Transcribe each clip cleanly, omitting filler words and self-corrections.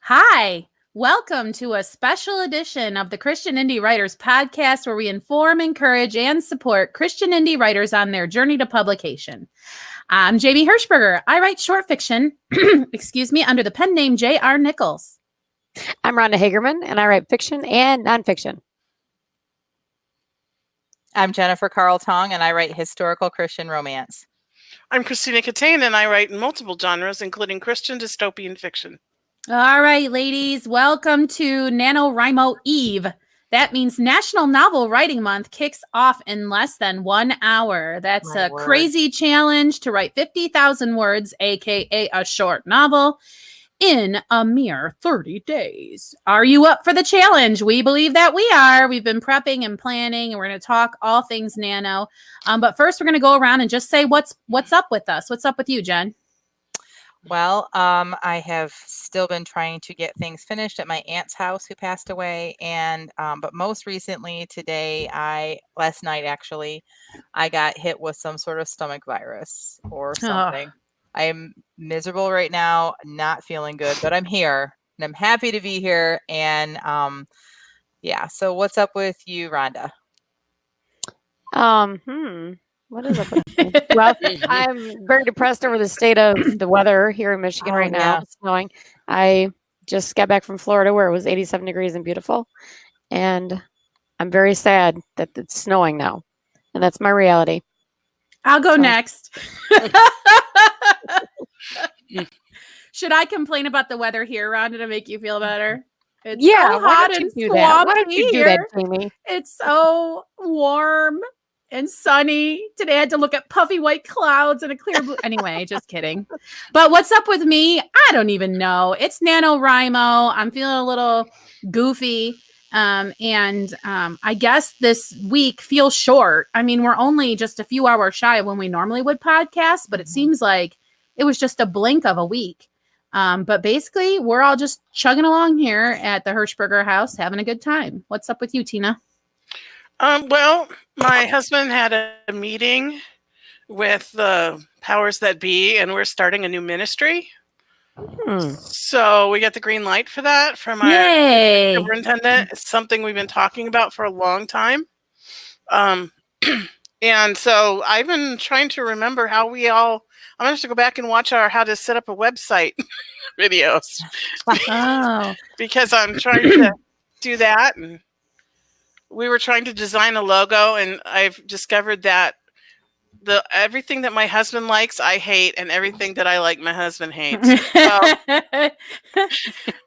Hi, welcome to a special edition of the Christian Indie Writers Podcast, where we inform, encourage, and support Christian indie writers on their journey to publication. I'm Jamie Hirschberger. I write short fiction, under the pen name J.R. Nichols. I'm Rhonda Hagerman, and I write fiction and nonfiction. I'm Jennifer Carl Tong, and I write historical Christian romance. I'm Christina Catane, and I write in multiple genres, including Christian dystopian fiction. All right, ladies, welcome to NaNoWriMo Eve. That means National Novel Writing Month kicks off in less than 1 hour. That's a crazy challenge to write 50,000 words, aka a short novel, in a mere 30 days. Are you up for the challenge? We believe that we are. We've been prepping and planning, and we're going to talk all things nano. But first, we're going to go around and just say what's up with us. What's up with you, Jen? Well, I have still been trying to get things finished at my aunt's house who passed away. And but most recently last night, actually, I got hit with some sort of stomach virus or something. I am miserable right now, not feeling good, but I'm here and I'm happy to be here. And so what's up with you, Rhonda? What is up with me? Well, I'm very depressed over the state of the weather here in Michigan right now. Yeah. It's snowing. I just got back from Florida where it was 87 degrees and beautiful. And I'm very sad that it's snowing now. And that's my reality. I'll go next. Should I complain about the weather here, Rhonda, to make you feel better? It's so hot and swampy. Why don't you do that, Jamie? It's so warm and sunny. Today I had to look at puffy white clouds and a clear blue. Anyway, just kidding. But what's up with me? I don't even know. It's NaNoWriMo. I'm feeling a little goofy. I guess this week feels short. I mean, we're only just a few hours shy of when we normally would podcast, but it seems like it was just a blink of a week. But basically, we're all just chugging along here at the Hirschberger house, having a good time. What's up with you, Tina? Well, my husband had a meeting with the powers that be, and we're starting a new ministry. So we got the green light for that from our superintendent. It's something we've been talking about for a long time. And so I've been trying to remember how I'm going to have to go back and watch our how to set up a website videos. Because I'm trying to do that. And we were trying to design a logo, and I've discovered that everything that my husband likes, I hate, and everything that I like, my husband hates. So.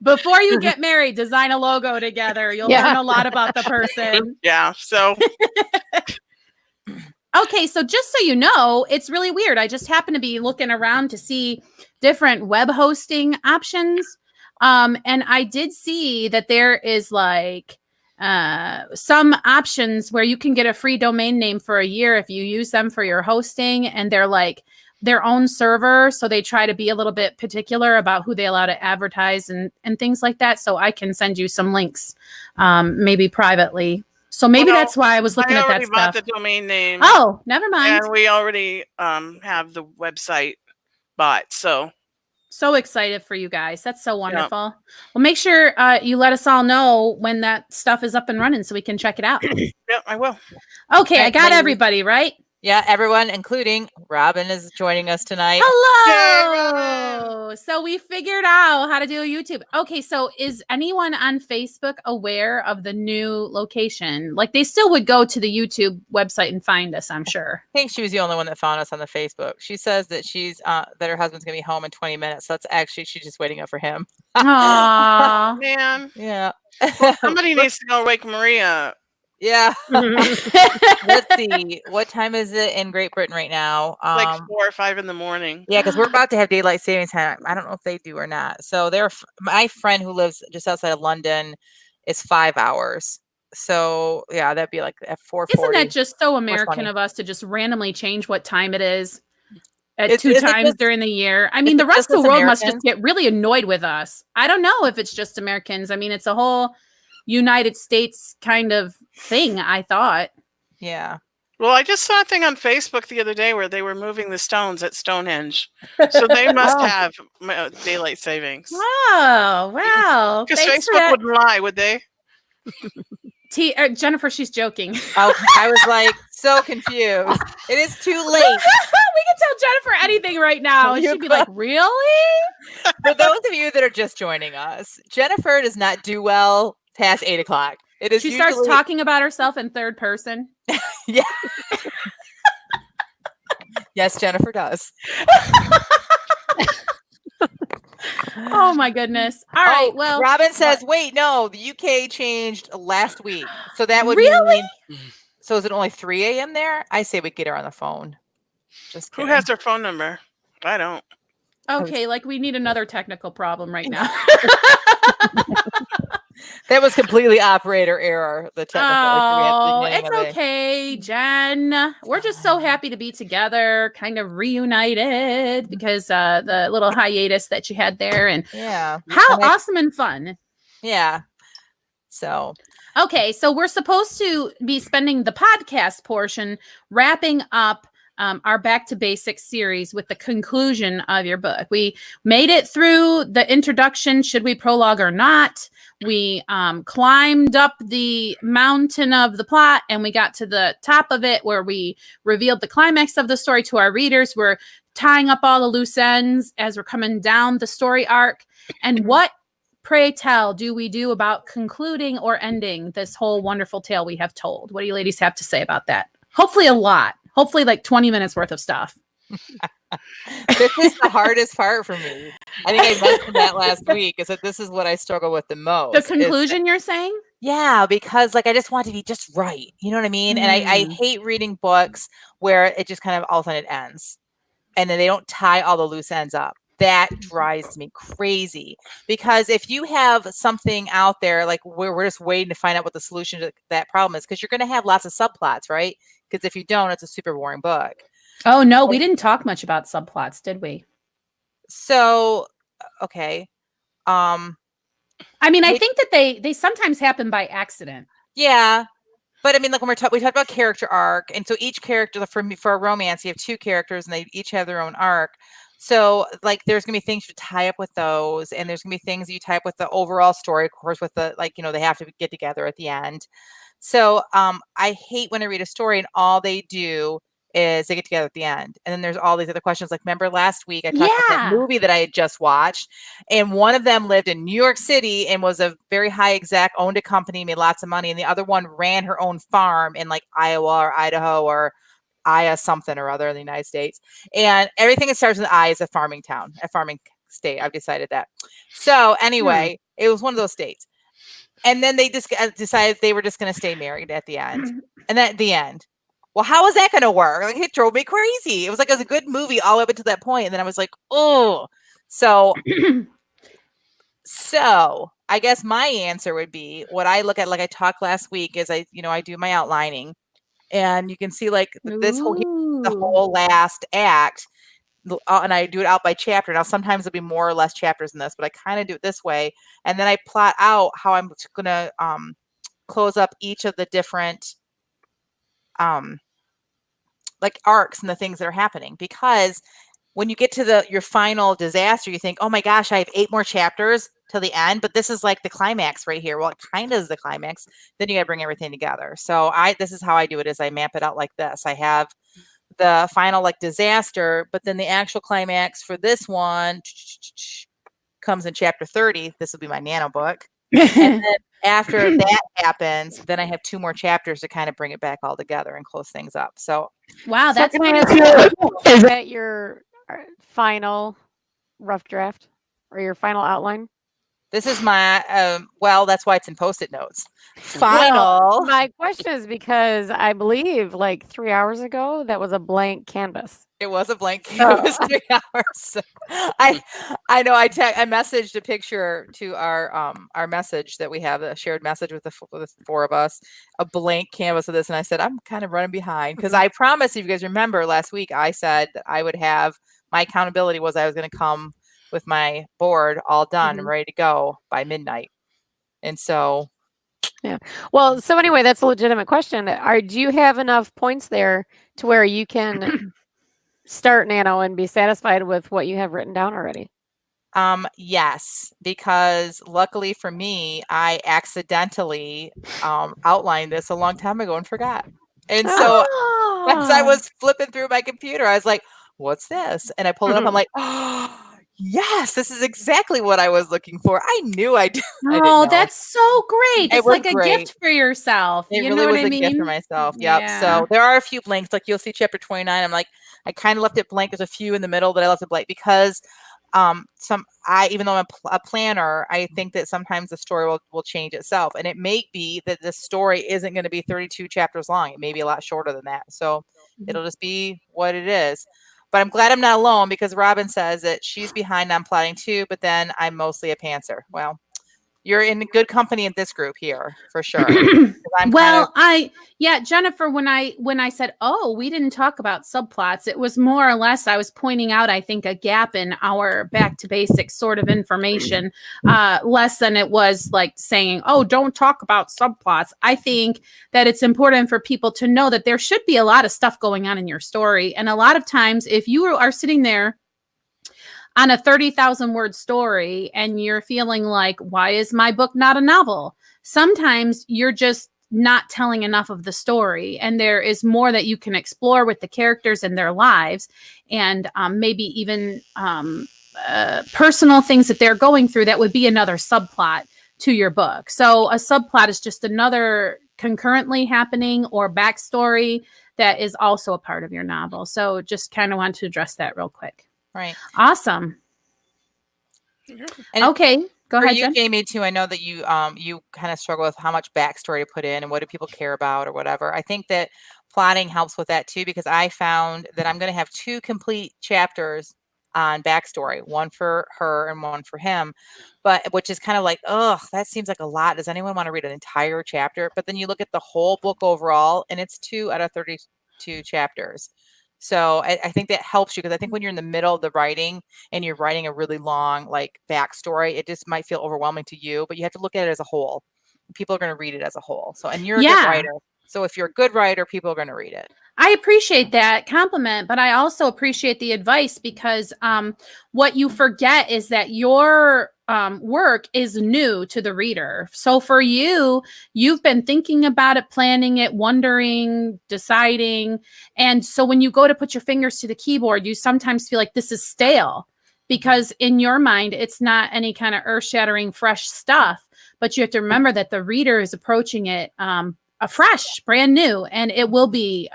Before you get married, design a logo together. You'll learn a lot about the person. Yeah. So. Okay, so just so you know, it's really weird. I just happened to be looking around to see different web hosting options. And I did see that there is some options where you can get a free domain name for a year if you use them for your hosting, and they're like their own server. So they try to be a little bit particular about who they allow to advertise and things like that. So I can send you some links, maybe privately. So maybe that's why I was looking at that stuff. I already bought the domain name. Oh, never mind. And we already have the website bought. So excited for you guys. That's so wonderful. Yeah. Well, make sure you let us all know when that stuff is up and running so we can check it out. Yeah, I will. Okay, I got everybody, right? Yeah, everyone, including Robin, is joining us tonight. Hello! So we figured out how to do a YouTube. Okay, so is anyone on Facebook aware of the new location? Like, they still would go to the YouTube website and find us, I'm sure. I think she was the only one that found us on the Facebook. She says that that her husband's going to be home in 20 minutes. So that's actually, she's just waiting up for him. Aww. Man. Yeah. Well, somebody needs to go wake Maria. Yeah. Let's see. What time is it in Great Britain right now? Like 4 or 5 in the morning. Yeah, because we're about to have daylight savings time. I don't know if they do or not. So my friend who lives just outside of London is 5 hours. So yeah, that'd be like at 4:40. Isn't that just so American of us to just randomly change what time it is at two times during the year? I mean, the rest of the world must just get really annoyed with us. I don't know if it's just Americans. I mean, it's a whole United States kind of thing, I thought. Yeah. Well, I just saw a thing on Facebook the other day where they were moving the stones at Stonehenge. So they must have daylight savings. Oh, wow. Because Thanks for Facebook that. wouldn't lie, would they? Jennifer, she's joking. Oh, I was like so confused. It is too late. We can tell Jennifer anything right now. And she'd be like, really? For those of you that are just joining us, Jennifer does not do well past 8 o'clock. It is She starts talking about herself in third person. Yeah. Yes, Jennifer does. Oh my goodness. All right. Well, Robin says, wait, no, the UK changed last week. So that would really? So is it only 3 a.m. there? I say we get her on the phone. Just kidding. Who has her phone number? I don't. Okay, like we need another technical problem right now. That was completely operator error. The technical issue. It's okay, Jen. We're just so happy to be together, kind of reunited because the little hiatus that you had there, and how awesome and fun. Yeah. So okay, so we're supposed to be spending the podcast portion wrapping up our Back to Basics series with the conclusion of your book. We made it through the introduction, should we prologue or not. We climbed up the mountain of the plot and we got to the top of it where we revealed the climax of the story to our readers. We're tying up all the loose ends as we're coming down the story arc. And what, pray tell, do we do about concluding or ending this whole wonderful tale we have told? What do you ladies have to say about that? Hopefully a lot. Hopefully like 20 minutes worth of stuff. This is the hardest part for me. I think I mentioned that last week, is that this is what I struggle with the most. The conclusion you're saying? Yeah, because like I just want to be just right. You know what I mean? And I hate reading books where it just kind of all of a sudden it ends. And then they don't tie all the loose ends up. That drives me crazy, because if you have something out there like where we're just waiting to find out what the solution to that problem is, because you're going to have lots of subplots, right? Because if you don't, it's a super boring book. Oh no, we didn't talk much about subplots, did we? So, okay. I mean, I think that they sometimes happen by accident. Yeah. But I mean, like when we talked about character arc, and so each character for a romance, you have two characters and they each have their own arc. So like there's gonna be things you tie up with those, and there's gonna be things that you tie up with the overall story, of course, with the they have to get together at the end. So I hate when I read a story and all they do is they get together at the end. And then there's all these other questions. Like, remember last week I talked about that movie that I had just watched, and one of them lived in New York City and was a very high exec, owned a company, made lots of money. And the other one ran her own farm in like Iowa or Idaho or Iowa something or other in the United States. And everything that starts with I is a farming town, a farming state. I've decided that. So anyway, it was one of those states. And then they just decided they were just going to stay married at the end. And at the end, well, how was that going to work? Like, it drove me crazy. It was like, it was a good movie all up until that point. And then I was like, oh, so I guess my answer would be what I look at, like I talked last week, is I do my outlining, and you can see like this the whole last act, and I do it out by chapter. Now, sometimes there'll be more or less chapters in this, but I kind of do it this way. And then I plot out how I'm going to close up each of the different like arcs and the things that are happening. Because when you get to your final disaster, you think, oh my gosh, I have 8 more chapters till the end, but this is like the climax right here. Well, it kind of is the climax. Then you got to bring everything together. So this is how I do it, is I map it out like this. I have the final like disaster, but then the actual climax for this one comes in chapter 30. This will be my nano book. And then after that happens, then I have 2 more chapters to kind of bring it back all together and close things up. So wow, that's can I ask you, is that your final rough draft or your final outline? This is my well, that's why it's in Post-it notes. Final. Well, my question is because I believe like 3 hours ago that was a blank canvas. It was a blank canvas. 3 hours. I know. I messaged a picture to our message that we have, a shared message with the 4 of us, a blank canvas of this, and I said I'm kind of running behind because I promised, if you guys remember last week, I said that I would have my accountability was I was going to come with my board all done and ready to go by midnight, and so Yeah. Well, so anyway, that's a legitimate question. Do you have enough points there to where you can start Nano and be satisfied with what you have written down already? Yes, because luckily for me, I accidentally outlined this a long time ago and forgot. And so as I was flipping through my computer, I was like, what's this? And I pulled it up. I'm like, oh, yes, this is exactly what I was looking for. I knew I didn't know. That's so great. It's like a gift for yourself. It you really know was what I a mean? gift for myself. Yep. Yeah. So there are a few blanks, like you'll see chapter 29. I'm like, I kind of left it blank. There's a few in the middle that I left it blank because even though I'm a planner, I think that sometimes the story will change itself, and it may be that the story isn't going to be 32 chapters long. It may be a lot shorter than that. So it'll just be what it is. But I'm glad I'm not alone, because Robin says that she's behind on plotting too, but then I'm mostly a pantser. Well, you're in good company in this group here for sure. Jennifer, when I said, oh, we didn't talk about subplots, it was more or less I was pointing out, I think, a gap in our back to basics sort of information, less than it was like saying, oh, don't talk about subplots. I think that it's important for people to know that there should be a lot of stuff going on in your story. And a lot of times, if you are sitting there on a 30,000 word story and you're feeling like, why is my book not a novel? Sometimes you're just not telling enough of the story, and there is more that you can explore with the characters and their lives, and maybe even personal things that they're going through that would be another subplot to your book. So a subplot is just another concurrently happening or backstory that is also a part of your novel. So just kind of want to address that real quick. Right. Awesome. And okay. Go ahead, you, Jen. Jamie, too. I know that you kind of struggle with how much backstory to put in and what do people care about or whatever. I think that plotting helps with that too, because I found that I'm going to have 2 complete chapters on backstory, one for her and one for him, which is kind of like, oh, that seems like a lot. Does anyone want to read an entire chapter? But then you look at the whole book overall, and it's 2 out of 32 chapters. So I think that helps you, because I think when you're in the middle of the writing and you're writing a really long like backstory, it just might feel overwhelming to you, but you have to look at it as a whole. People are going to read it as a whole. So, and you're a good writer. So if you're a good writer, people are going to read it. I appreciate that compliment, but I also appreciate the advice, because what you forget is that your work is new to the reader. So for you, you've been thinking about it, planning it, wondering, deciding. And so when you go to put your fingers to the keyboard, you sometimes feel like this is stale, because in your mind, it's not any kind of earth-shattering fresh stuff. But you have to remember that the reader is approaching it fresh, brand new, and it will be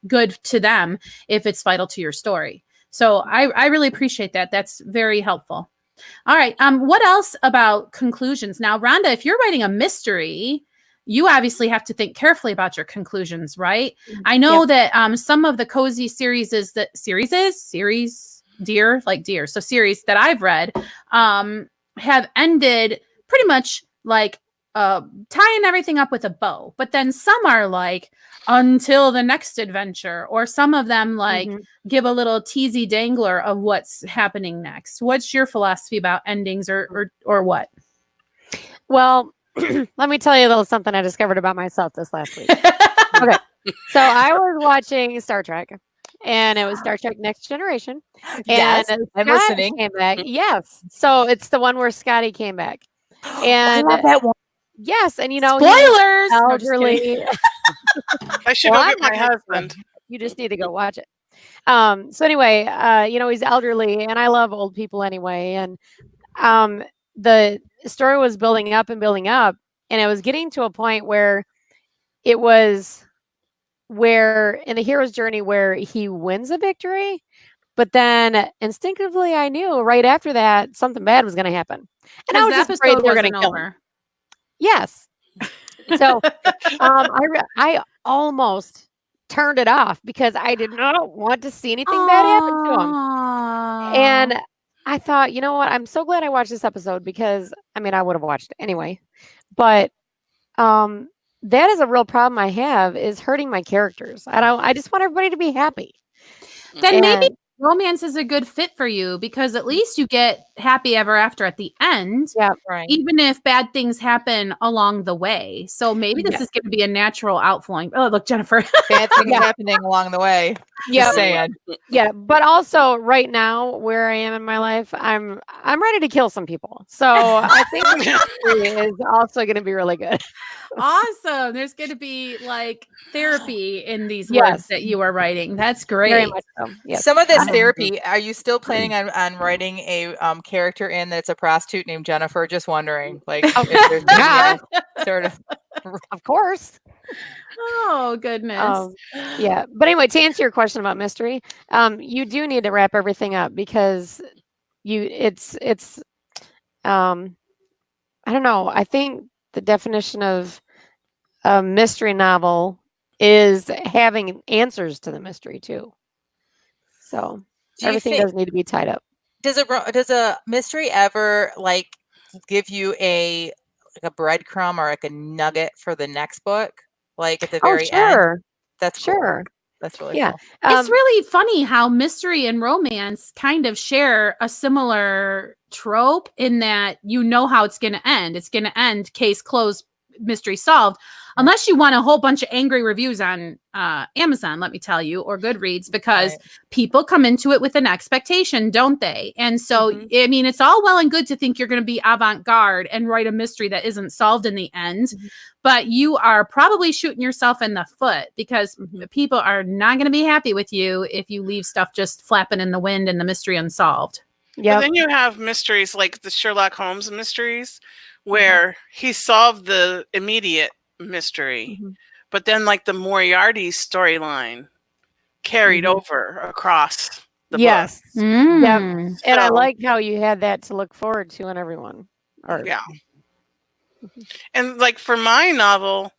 good to them if it's vital to your story. So I really appreciate that. That's very helpful. All right. What else about conclusions? Now, Rhonda, if you're writing a mystery, you obviously have to think carefully about your conclusions, right? I know that some of the cozy series that I've read have ended pretty much like tying everything up with a bow, but then some are like until the next adventure, or some of them like give a little teasy dangler of what's happening next. What's your philosophy about endings, or what? Well, let me tell you a little something I discovered about myself this last week. Okay, so I was watching Star Trek, and it was Star Trek Next Generation. Yes, and I'm Scott listening. Came back. Yes, so it's the one where Scotty came back, and I love that one. Yes, and you know, spoilers. Elderly. I should go get my husband. You just need to go watch it. So anyway, you know, he's elderly, and I love old people anyway. And the story was building up, and it was getting to a point where it was in the hero's journey where he wins a victory, but then instinctively I knew right after that something bad was going to happen, and I was just afraid they were going to kill him. Yes. So I almost turned it off because I did not want to see anything bad happen to him. And I thought, you know what? I'm so glad I watched this episode, because I mean, I would have watched it anyway. But that is a real problem I have, is hurting my characters. I just want everybody to be happy. Then maybe romance is a good fit for you because at least you get happy ever after at the end. Yeah, right. Even if bad things happen along the way. So maybe this is going to be a natural outflowing. Oh, look, Jennifer. Bad things happening along the way. Yeah, Just saying. Yeah, but also right now where I am in my life, I'm ready to kill some people. So I think mystery is also going to be really good. Awesome. There's going to be like therapy in these Yes. words that you are writing. That's great. Very much so. Yes. Some of this therapy, are you still planning on writing a character in that's a prostitute named Jennifer? Just wondering, like, if there's Yeah. sort of. Of course. Oh, goodness. Yeah. But anyway, to answer your question about mystery, you do need to wrap everything up because it's I don't know. I think the definition of a mystery novel is having answers to the mystery too. So everything does need to be tied up. Does a mystery ever like give you a breadcrumb or like a nugget for the next book? Like at the very end? That's cool. Sure. That's really cool. It's really funny how mystery and romance kind of share a similar trope in that you know how it's going to end. It's going to end, case closed, mystery solved. Unless you want a whole bunch of angry reviews on Amazon, let me tell you, or Goodreads, because people come into it with an expectation, don't they? And so, I mean, it's all well and good to think you're going to be avant-garde and write a mystery that isn't solved in the end, but you are probably shooting yourself in the foot because people are not going to be happy with you if you leave stuff just flapping in the wind and the mystery unsolved. Yeah. Then you have mysteries like the Sherlock Holmes mysteries where he solved the immediate mystery, but then like the Moriarty storyline carried over across the book. Yeah. And I like how you had that to look forward to in everyone. Yeah. And like for my novel,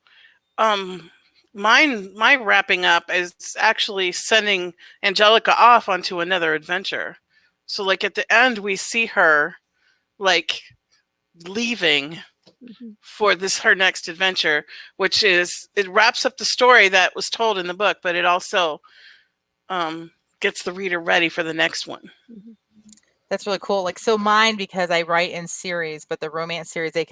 my wrapping up is actually sending Angelica off onto another adventure. So like at the end we see her like leaving for her next adventure, which is, it wraps up the story that was told in the book, but it also gets the reader ready for the next one. That's really cool. Like, so mine, because I write in series, but the romance series, they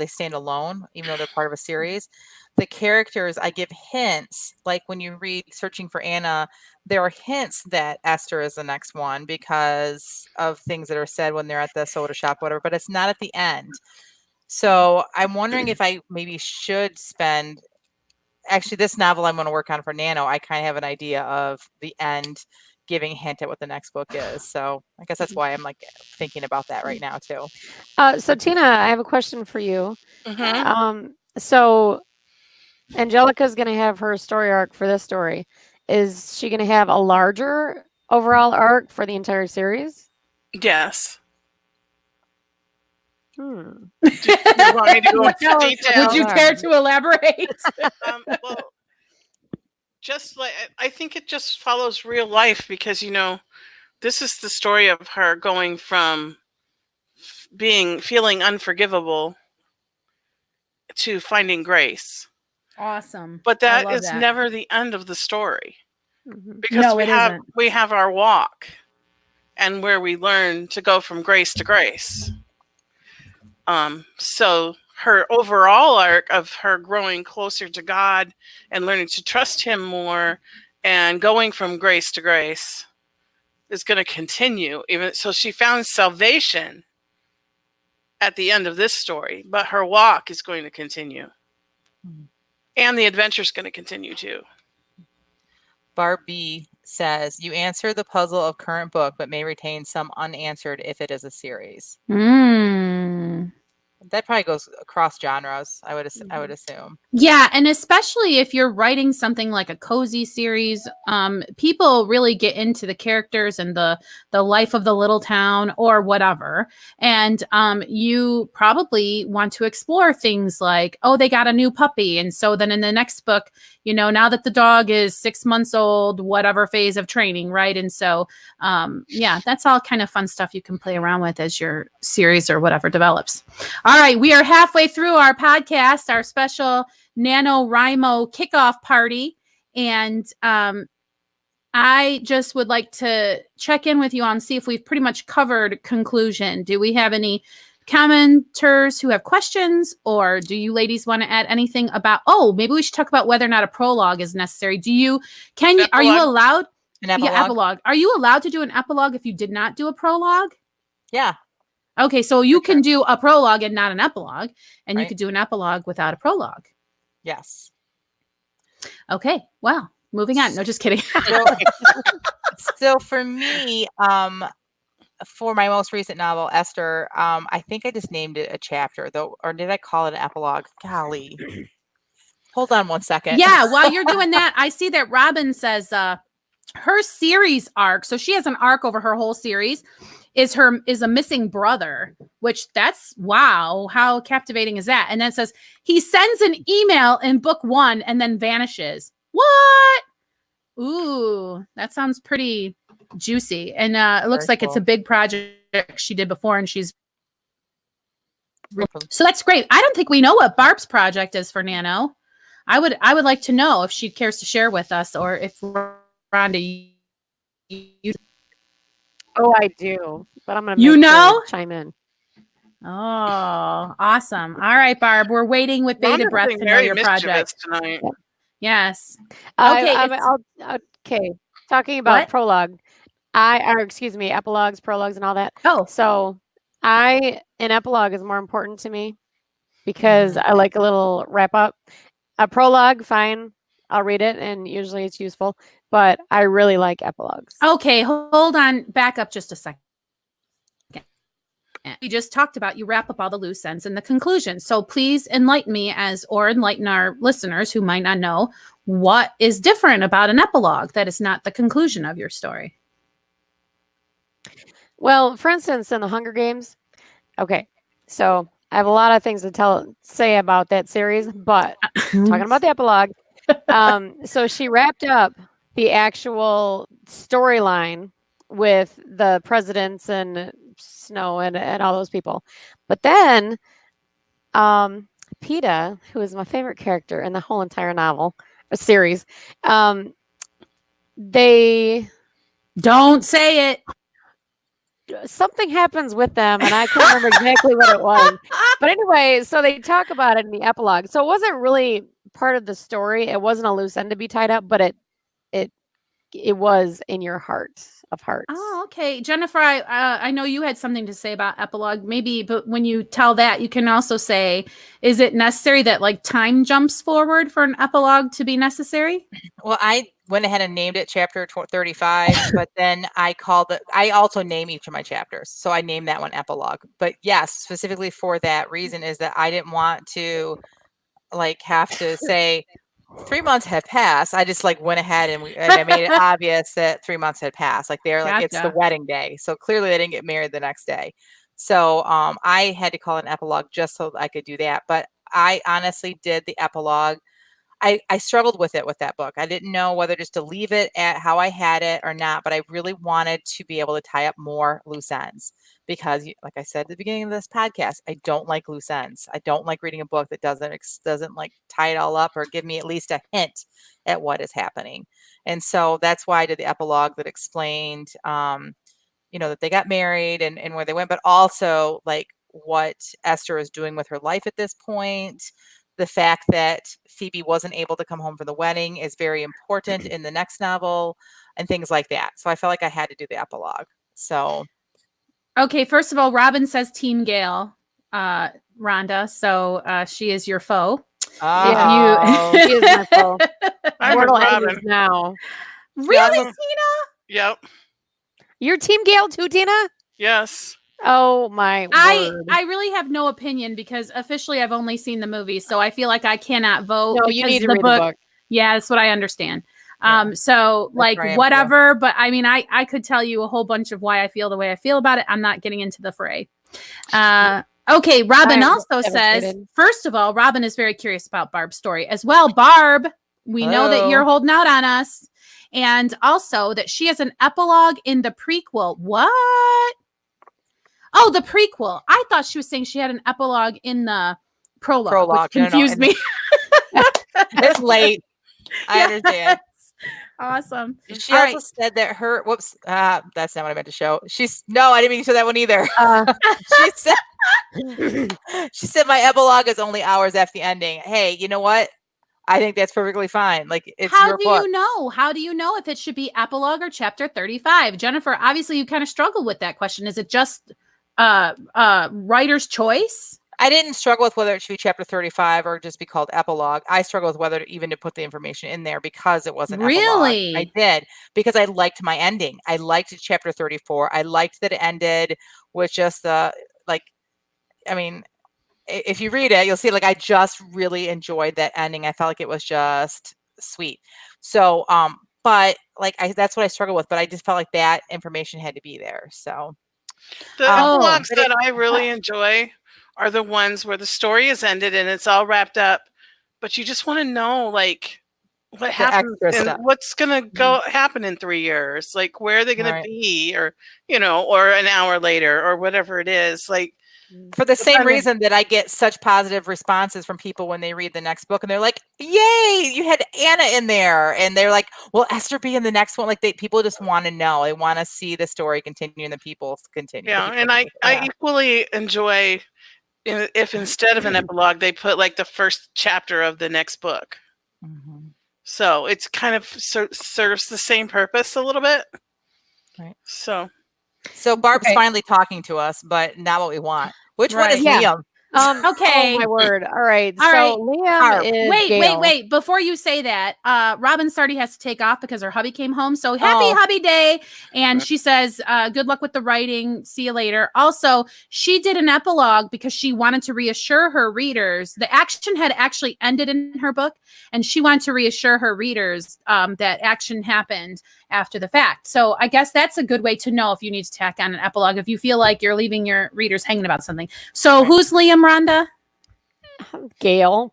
stand alone, even though they're part of a series. The characters, I give hints, like when you read Searching for Anna, there are hints that Esther is the next one because of things that are said when they're at the soda shop, whatever, but it's not at the end. So I'm wondering if I maybe should spend, actually this novel I'm going to work on for Nano, I kind of have an idea of the end giving a hint at what the next book is. So I guess that's why I'm like thinking about that right now too. So Tina, I have a question for you. So Angelica's going to have her story arc for this story. Is she going to have a larger overall arc for the entire series? Yes. Do you want me to go into detail? Would you care to elaborate? Well, just like, I think it just follows real life because, you know, this is the story of her going from feeling unforgivable to finding grace. Awesome. But that is never the end of the story. Because we have our walk and where we learn to go from grace to grace. So her overall arc of her growing closer to God and learning to trust him more and going from grace to grace is going to continue. So she found salvation at the end of this story, but her walk is going to continue. And the adventure is going to continue too. Barbie says, you answer the puzzle of current book, but may retain some unanswered if it is a series. That probably goes across genres, I would assume. Yeah, and especially if you're writing something like a cozy series, people really get into the characters and the life of the little town or whatever. And you probably want to explore things like, oh, they got a new puppy. And so then in the next book, you know, now that the dog is 6 months old, whatever phase of training, right? And so, yeah, that's all kind of fun stuff you can play around with as your series or whatever develops. All right, we are halfway through our podcast, our special NaNoWriMo kickoff party. And I I just would like to check in with you on see if we've pretty much covered conclusion. Do we have any commenters who have questions, or do you ladies want to add anything about? Oh, maybe we should talk about whether or not a prologue is necessary. Are you allowed an epilogue? Yeah, epilogue? Are you allowed to do an epilogue if you did not do a prologue? Yeah. Okay, so you can do a prologue and not an epilogue, and Right. you could do an epilogue without a prologue. Yes. Okay, well, moving on. No, just kidding. So for me, for my most recent novel, Esther, I think I just named it a chapter, though, or did I call it an epilogue? Golly. Hold on one second. Yeah, while you're doing that, I see that Robin says her series arc, so she has an arc over her whole series, is a missing brother, which that's wow, how captivating is that? And then it says he sends an email in book 1 and then vanishes. What? Ooh, that sounds pretty juicy. And it looks like it's a big project she did before, and she's so that's great. I don't think we know what Barb's project is for Nano. I would like to know if she cares to share with us, or if Rhonda, Oh, I do, but I'm gonna chime in. Oh, awesome! All right, Barb, we're waiting with bated breath to know your project tonight. Yes. Okay. Okay. Talking about prologue, epilogues, prologues, and all that. Oh, so an epilogue is more important to me because I like a little wrap up. A prologue, fine, I'll read it, and usually it's useful. But I really like epilogues. Okay, hold on. Back up just a second. We just talked about you wrap up all the loose ends in the conclusion. So please enlighten me or enlighten our listeners who might not know what is different about an epilogue that is not the conclusion of your story. Well, for instance, in the Hunger Games, okay, so I have a lot of things to say about that series, but talking about the epilogue, so she wrapped up the actual storyline with the presidents and Snow and all those people. But then PETA, who is my favorite character in the whole entire series, they don't say it. Something happens with them, and I can't remember exactly what it was. But anyway, so they talk about it in the epilogue. So it wasn't really part of the story. It wasn't a loose end to be tied up, but it was in your heart of hearts. Oh, okay. Jennifer, I know you had something to say about epilogue, maybe, but when you tell that, you can also say, is it necessary that like time jumps forward for an epilogue to be necessary? Well, I went ahead and named it chapter 35, but then I also name each of my chapters. So I named that one epilogue. But yes, specifically for that reason is that I didn't want to have to say 3 months had passed. I just went ahead and I made it obvious that 3 months had passed. It's the wedding day. So clearly they didn't get married the next day. So I had to call it an epilogue just so I could do that. But I honestly did the epilogue. I struggled with it with that book. I didn't know whether just to leave it at how I had it or not, but I really wanted to be able to tie up more loose ends because, like I said at the beginning of this podcast, I don't like loose ends. I don't like reading a book that doesn't tie it all up or give me at least a hint at what is happening. And so that's why I did the epilogue that explained, that they got married and where they went, but also what Esther is doing with her life at this point. The fact that Phoebe wasn't able to come home for the wedding is very important in the next novel and things like that. So I felt like I had to do the epilogue. So. Okay. First of all, Robin says Team Gale, Rhonda. So she is your foe. Oh, she is my foe. I'm Robin now. Really, Tina? Yep. You're Team Gale too, Tina? Yes. Oh my word. I really have no opinion because officially I've only seen the movie, so I feel like I cannot vote. No, you need to read the book. Yeah, that's what I understand. Yeah, so whatever, but I mean I could tell you a whole bunch of why I feel the way I feel about it. I'm not getting into the fray. Okay, Robin also says, first of all, Robin is very curious about Barb's story as well. Barb, we know that you're holding out on us. And also that she has an epilogue in the prequel. What? Oh, the prequel. I thought she was saying she had an epilogue in the prologue. Which confused me. It's late. I understand. Awesome. She All also right. said that her that's not what I meant to show. No, I didn't mean to show that one either. She said my epilogue is only hours after the ending. Hey, you know what? I think that's perfectly fine. Like, it's your book. You know? How do you know if it should be epilogue or chapter 35? Jennifer, obviously you kind of struggle with that question. Is it just writer's choice? I didn't struggle with whether it should be chapter 35 or just be called epilogue. I struggled with whether even to put the information in there because it wasn't really epilogue. I did, because I liked my ending. I liked chapter 34. I liked that it ended with just the, like, I mean, if you read it, you'll see, like, I just really enjoyed that ending. I felt like it was just sweet. So, but like, that's what I struggled with, but I just felt like that information had to be there. So the epilogues that I really enjoy are the ones where the story is ended and it's all wrapped up, but you just want to know, like, what happens and what's going to happen in 3 years, like, where are they going to be, or, you know, or an hour later, or whatever it is. Like, for the same reason that I get such positive responses from people when they read the next book and they're like, yay, you had Anna in there. And they're like, will Esther be in the next one? Like, people just want to know. They want to see the story continue and the people continue. Yeah. And I equally enjoy if instead of an epilogue, they put like the first chapter of the next book. Mm-hmm. So it's kind of serves the same purpose a little bit. Right. So Barb's finally talking to us, but not what we want. Which one is Liam? Okay. Oh my word. All right. All right. Liam is wait. Before you say that, Robin Sardi has to take off because her hubby came home. So happy hubby day. And she says, good luck with the writing. See you later. Also, she did an epilogue because she wanted to reassure her readers. The action had actually ended in her book, and she wanted to reassure her readers that action happened after the fact. So I guess that's a good way to know if you need to tack on an epilogue, if you feel like you're leaving your readers hanging about something. So who's Liam, Rhonda? Gail.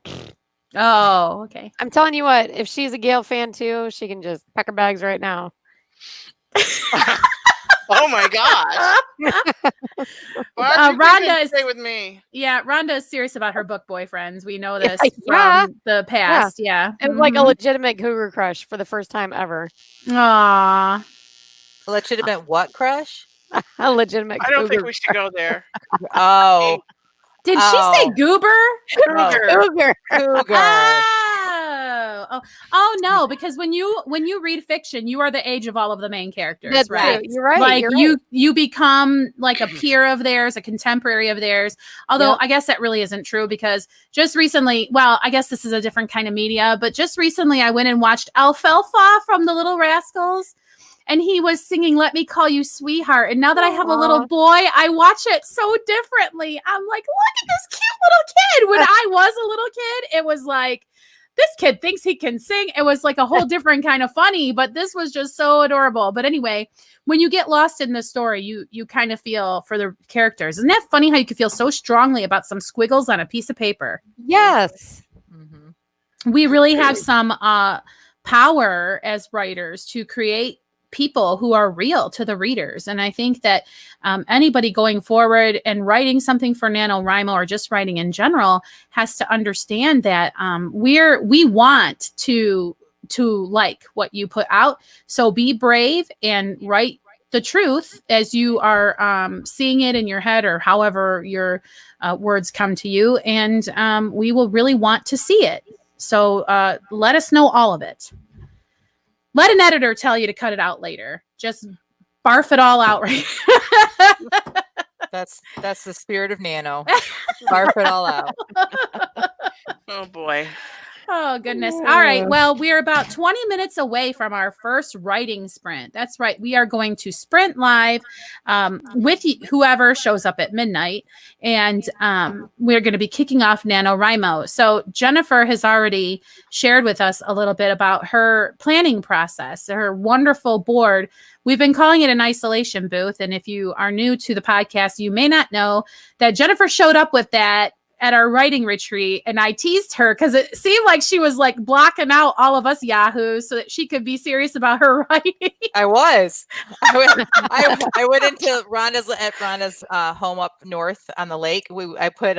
Oh, okay. I'm telling you what, if she's a Gail fan too, she can just pack her bags right now. Oh my gosh. Rhonda stay with me. Yeah, Rhonda is serious about her book boyfriends. We know this from the past. Yeah. It was like a legitimate cougar crush for the first time ever. Aww. A legitimate what crush? A legitimate I don't think we should go there. Oh. Did she say goober? Cougar. Oh no, because when you read fiction, you are the age of all of the main characters. That's right. You're right. Like you're you become like a peer of theirs, a contemporary of theirs. Although I guess that really isn't true, because just recently, well, I guess this is a different kind of media, but just recently I went and watched Alfalfa from the Little Rascals. And he was singing "Let Me Call You Sweetheart." And now that I have a little boy, I watch it so differently. I'm like, look at this cute little kid. When I was a little kid, it was like, this kid thinks he can sing. It was like a whole different kind of funny, but this was just so adorable. But anyway, when you get lost in the story, you kind of feel for the characters. Isn't that funny how you can feel so strongly about some squiggles on a piece of paper? Yes. Mm-hmm. We really have some power as writers to create people who are real to the readers. And I think that anybody going forward and writing something for NaNoWriMo, or just writing in general, has to understand that we want to like what you put out. So be brave and write the truth as you are seeing it in your head, or however your words come to you. And we will really want to see it. So let us know all of it. Let an editor tell you to cut it out later. Just barf it all out right. That's the spirit of Nano. Barf it all out. Oh boy. Oh, goodness. All right. Well, we're about 20 minutes away from our first writing sprint. That's right. We are going to sprint live with whoever shows up at midnight. And we're going to be kicking off NaNoWriMo. So Jennifer has already shared with us a little bit about her planning process, her wonderful board. We've been calling it an isolation booth. And if you are new to the podcast, you may not know that Jennifer showed up with that at our writing retreat, and I teased her because it seemed like she was like blocking out all of us yahoos so that she could be serious about her writing. I was. I went into Rhonda's home up north on the lake. I put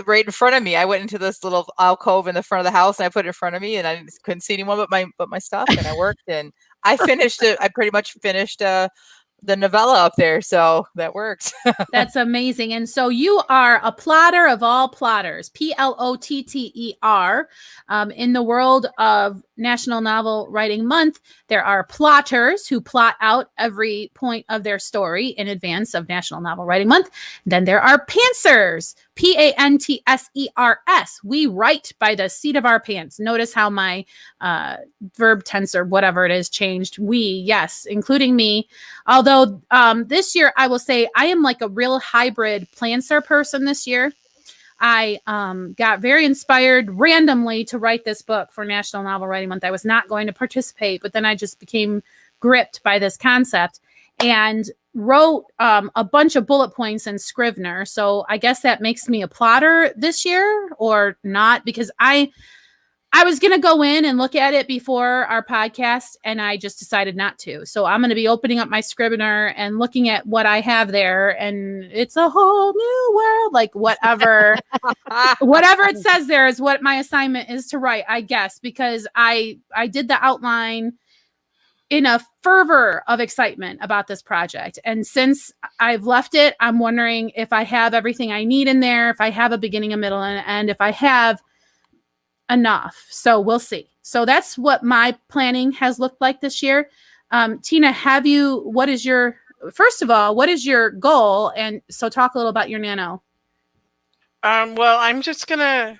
right in front of me. I went into this little alcove in the front of the house, and I put it in front of me, and I couldn't see anyone but my stuff. And I worked, and I finished it. I pretty much finished the novella up there, so that worked. That's amazing. And so you are a plotter of all plotters, PLOTTER. In the world of National Novel Writing Month, there are plotters who plot out every point of their story in advance of National Novel Writing Month. Then there are pantsers, PANTSERS. We write by the seat of our pants. Notice how my verb tense or whatever it is changed. We, yes, including me. Although this year, I will say I am like a real hybrid plancer person this year. I got very inspired randomly to write this book for National Novel Writing Month. I was not going to participate, but then I just became gripped by this concept and wrote a bunch of bullet points in Scrivener. So I guess that makes me a plotter this year or not, because I was going to go in and look at it before our podcast, and I just decided not to. So I'm going to be opening up my Scrivener and looking at what I have there, and it's a whole new world. Like whatever it says there is what my assignment is to write, I guess, because I did the outline in a fervor of excitement about this project. And since I've left it, I'm wondering if I have everything I need in there, if I have a beginning, a middle, and an end, if I have enough. So we'll see. So that's what my planning has looked like this year. Tina, first of all, what is your goal? And so talk a little about your Nano. Well, I'm just going to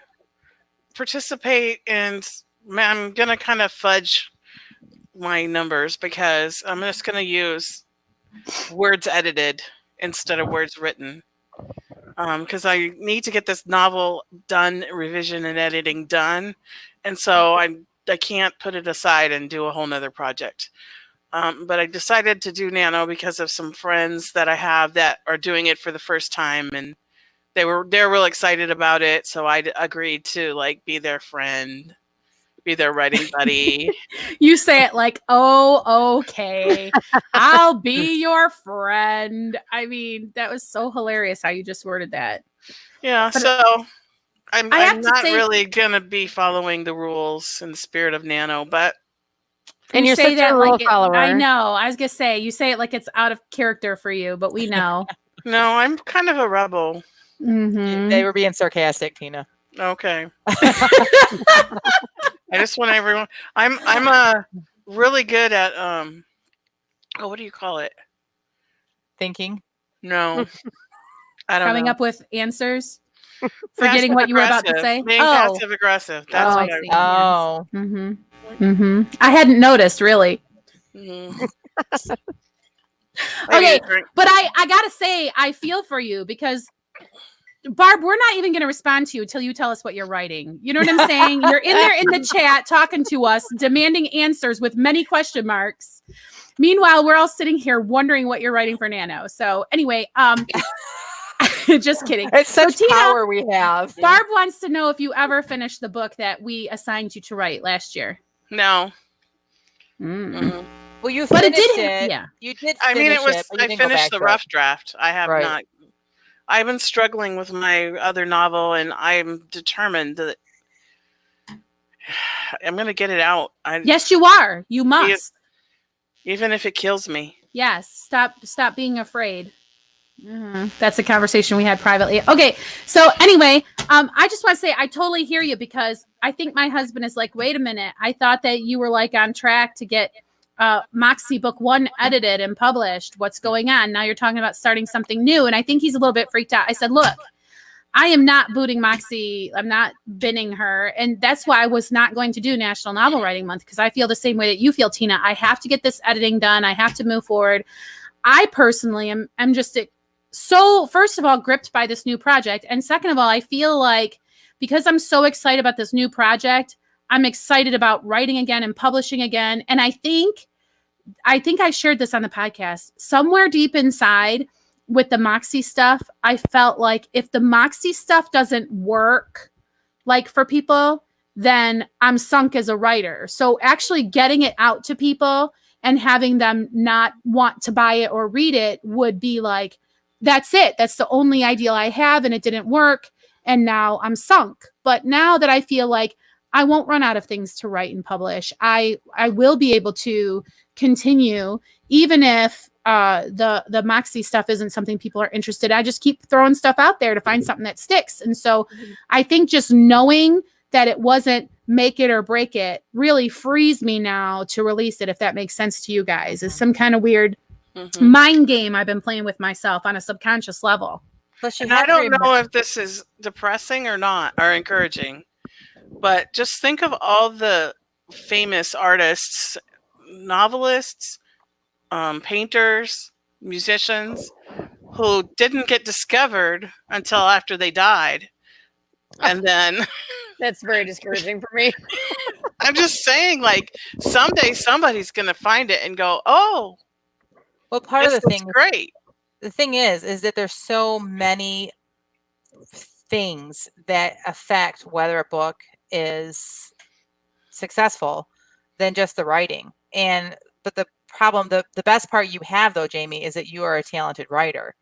participate, and I'm going to kind of fudge my numbers because I'm just going to use words edited instead of words written. Because I need to get this novel done, revision and editing done. And so I can't put it aside and do a whole nother project. But I decided to do Nano because of some friends that I have that are doing it for the first time, and they're real excited about it. So I agreed to be their friend, be their writing buddy. You say it like, oh, okay, I'll be your friend. I mean, that was so hilarious how you just worded that. Yeah, but so I'm not really going to be following the rules in the spirit of Nano, but... And you're such a rule follower. I know. I was going to say, you say it like it's out of character for you, but we know. No, I'm kind of a rebel. Mm-hmm. They were being sarcastic, Tina. Okay. I just want everyone. I'm really good at what do you call it? Thinking. No, I don't Coming know. up with answers. Forgetting what you were about to say. Being passive aggressive. That's what I see. Oh. Yes. Mm-hmm. Mm-hmm. I hadn't noticed really. Mm-hmm. Okay, but I gotta say I feel for you because Barb, we're not even going to respond to you until you tell us what you're writing. You know what I'm saying? You're in there in the chat talking to us, demanding answers with many question marks. Meanwhile, we're all sitting here wondering what you're writing for Nano. So anyway, just kidding. It's such Tina, power we have. Barb wants to know if you ever finished the book that we assigned you to write last year. No. Mm. Well, you but finished it did. it. Yeah. You did. I mean, I finished the rough draft. I have not. I've been struggling with my other novel, and I'm determined that I'm going to get it out. Yes, you are. You must. Even if it kills me. Yes. Stop being afraid. Mm-hmm. That's a conversation we had privately. Okay. So anyway, I just want to say I totally hear you because I think my husband is like, wait a minute. I thought that you were on track to get Moxie book 1 edited and published. What's going on? Now you're talking about starting something new. And I think he's a little bit freaked out. I said, look, I am not booting Moxie. I'm not binning her. And that's why I was not going to do National Novel Writing Month because I feel the same way that you feel, Tina. I have to get this editing done. I have to move forward. I personally am just so, first of all, gripped by this new project. And second of all, I feel like because I'm so excited about this new project, I'm excited about writing again and publishing again. And I think I shared this on the podcast. Somewhere deep inside with the Moxie stuff, I felt like if the Moxie stuff doesn't work for people, then I'm sunk as a writer. So actually getting it out to people and having them not want to buy it or read it would be that's it. That's the only ideal I have. And it didn't work. and now I'm sunk. But now that I feel like I won't run out of things to write and publish, I will be able to continue, even if the Moxie stuff isn't something people are interested in. I just keep throwing stuff out there to find something that sticks. And so I think just knowing that it wasn't make it or break it really frees me now to release it, if that makes sense to you guys. It's some kind of weird mind game I've been playing with myself on a subconscious level. And I don't know if this is depressing or not, or encouraging, but just think of all the famous artists, novelists, painters, musicians who didn't get discovered until after they died. And then that's very discouraging for me. I'm just saying, like, someday somebody's going to find it and go, oh, well, part of the thing, great. The thing is that there's so many things that affect whether a book is successful than just the writing. But the problem, the best part you have though, Jamie, is that you are a talented writer.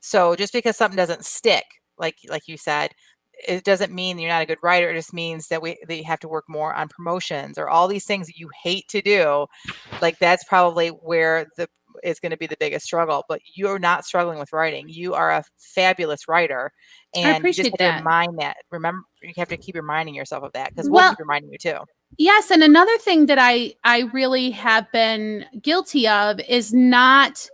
So just because something doesn't stick, like you said, it doesn't mean you're not a good writer. It just means that you have to work more on promotions or all these things that you hate to do. Like that's probably where is going to be the biggest struggle. But you're not struggling with writing. You are a fabulous writer, and you just have to remind that. Remember, you have to keep reminding yourself of that, because we'll keep reminding you too. Yes, and another thing that I really have been guilty of is not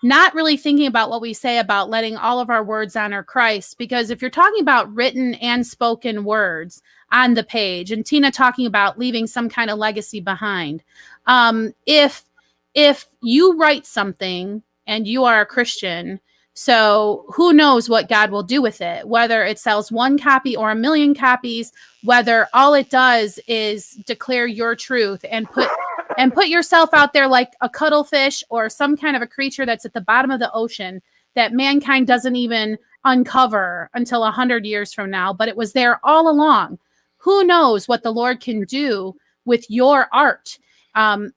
really thinking about what we say about letting all of our words honor Christ. Because if you're talking about written and spoken words on the page, and Tina talking about leaving some kind of legacy behind, if you write something and you are a Christian, so who knows what God will do with it, whether it sells 1 copy or 1 million copies, whether all it does is declare your truth and put yourself out there like a cuttlefish or some kind of a creature that's at the bottom of the ocean that mankind doesn't even uncover until 100 years from now, but it was there all along. Who knows what the Lord can do with your art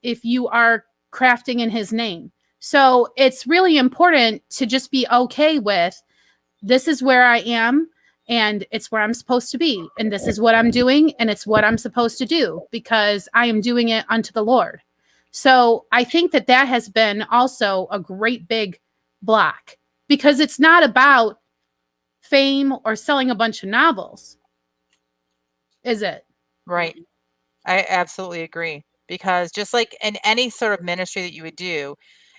if you are crafting in his name. So it's really important to just be okay with, this is where I am and it's where I'm supposed to be. And this is what I'm doing and it's what I'm supposed to do because I am doing it unto the Lord. So I think that has been also a great big block, because it's not about fame or selling a bunch of novels. Is it? Right. I absolutely agree. Because just like in any sort of ministry that you would do,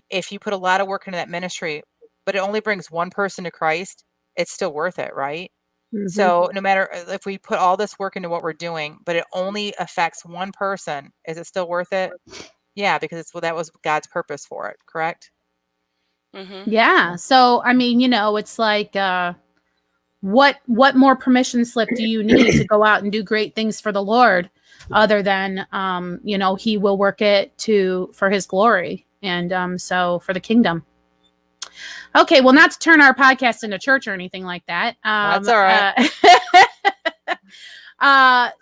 if you put a lot of work into that ministry, but it only brings one person to Christ, it's still worth it, right? Mm-hmm. So no matter if we put all this work into what we're doing, but it only affects one person, is it still worth it? Yeah, because that was God's purpose for it, correct? Mm-hmm. Yeah. So, I mean, it's like, what more permission slip do you need to go out and do great things for the Lord, other than, he will work it for his glory. And so for the kingdom. Okay, well, not to turn our podcast into church or anything like that. That's all right.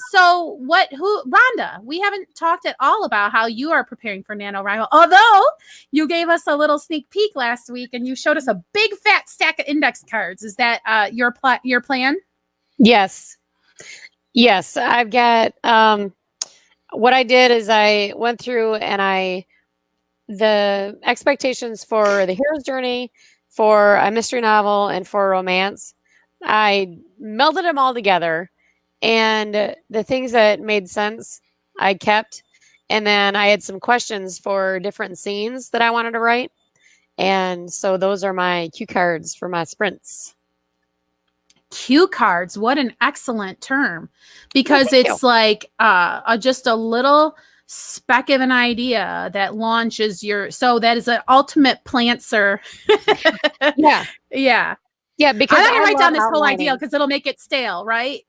So Rhonda, we haven't talked at all about how you are preparing for NaNoWriMo, although you gave us a little sneak peek last week and you showed us a big fat stack of index cards. Is that your plan? Yes. I've got, what I did is I went through and the expectations for the hero's journey, for a mystery novel, and for a romance, I melded them all together, and the things that made sense I kept, and then I had some questions for different scenes that I wanted to write, and so those are my cue cards for my sprints. Cue cards, what an excellent term, because it's like just a little speck of an idea that launches so that is an ultimate plantser. Yeah, because I'm gonna write down this whole idea because it'll make it stale, right?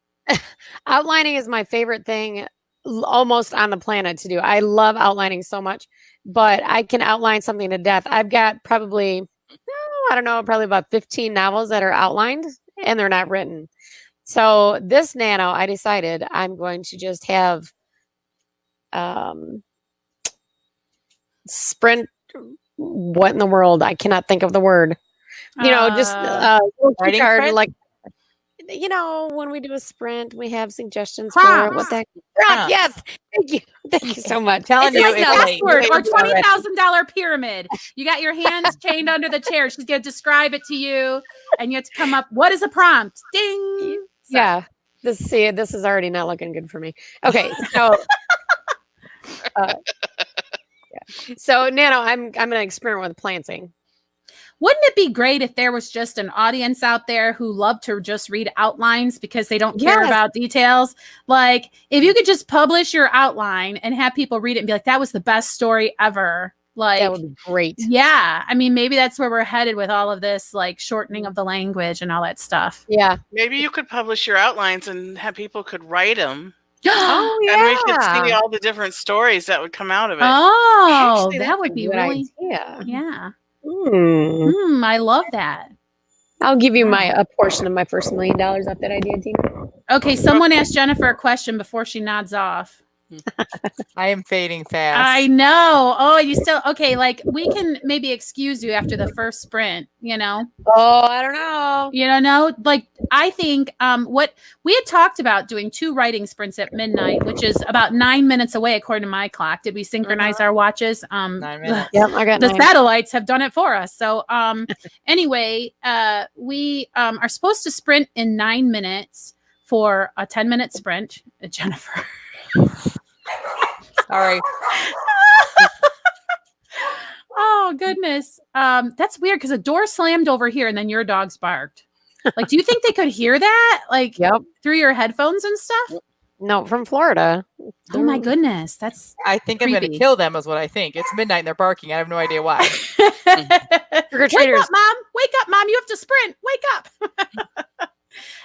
Outlining is my favorite thing almost on the planet to do. I love outlining so much, but I can outline something to death. I've got probably about 15 novels that are outlined and they're not written. So this Nano, I decided I'm going to just have sprint. What in the world? I cannot think of the word. Just writing card, like you know, when we do a sprint, we have suggestions for Prompts. what that. Prompts. Yes, thank you so much. Telling It's you, like it's late. password or It's already- $20,000 pyramid. You got your hands chained under the chair. She's going to describe it to you, and you have to come up. What is a prompt? Ding. Yeah. This is already not looking good for me. Okay, so yeah. So Nano, I'm gonna experiment with planting. Wouldn't it be great if there was just an audience out there who loved to just read outlines because they don't care about details? Like, if you could just publish your outline and have people read it and be like, that was the best story ever. Like, That would be great. Yeah. I mean, maybe that's where we're headed with all of this, like shortening of the language and all that stuff. Yeah. Maybe you could publish your outlines and have people could write them. Oh, yeah. And we could see all the different stories that would come out of it. Oh, Actually, that that's would a be good really, idea. yeah. Mm. I love that. I'll give you a portion of my first $1 million off that idea, Tina. Okay, someone asked Jennifer a question before she nods off. I am fading fast. I know. Oh, you still okay? Like, we can maybe excuse you after the first sprint. You know. Oh, I don't know. You don't know. Like, I think what we had talked about doing 2 writing sprints at midnight, which is about 9 minutes away according to my clock. Did we synchronize our watches? 9 minutes. Yep, I got the 9. satellites have done it for us. So anyway, we are supposed to sprint in 9 minutes for a 10-minute sprint. Jennifer. Sorry. Oh goodness. That's weird because a door slammed over here and then your dogs barked. Like, do you think they could hear that? Like, through your headphones and stuff? No, from Florida. Oh my goodness. That's I think I'm going to kill them is what I think. It's midnight and they're barking. I have no idea why. Wake up, Mom. Wake up, Mom. You have to sprint. Wake up.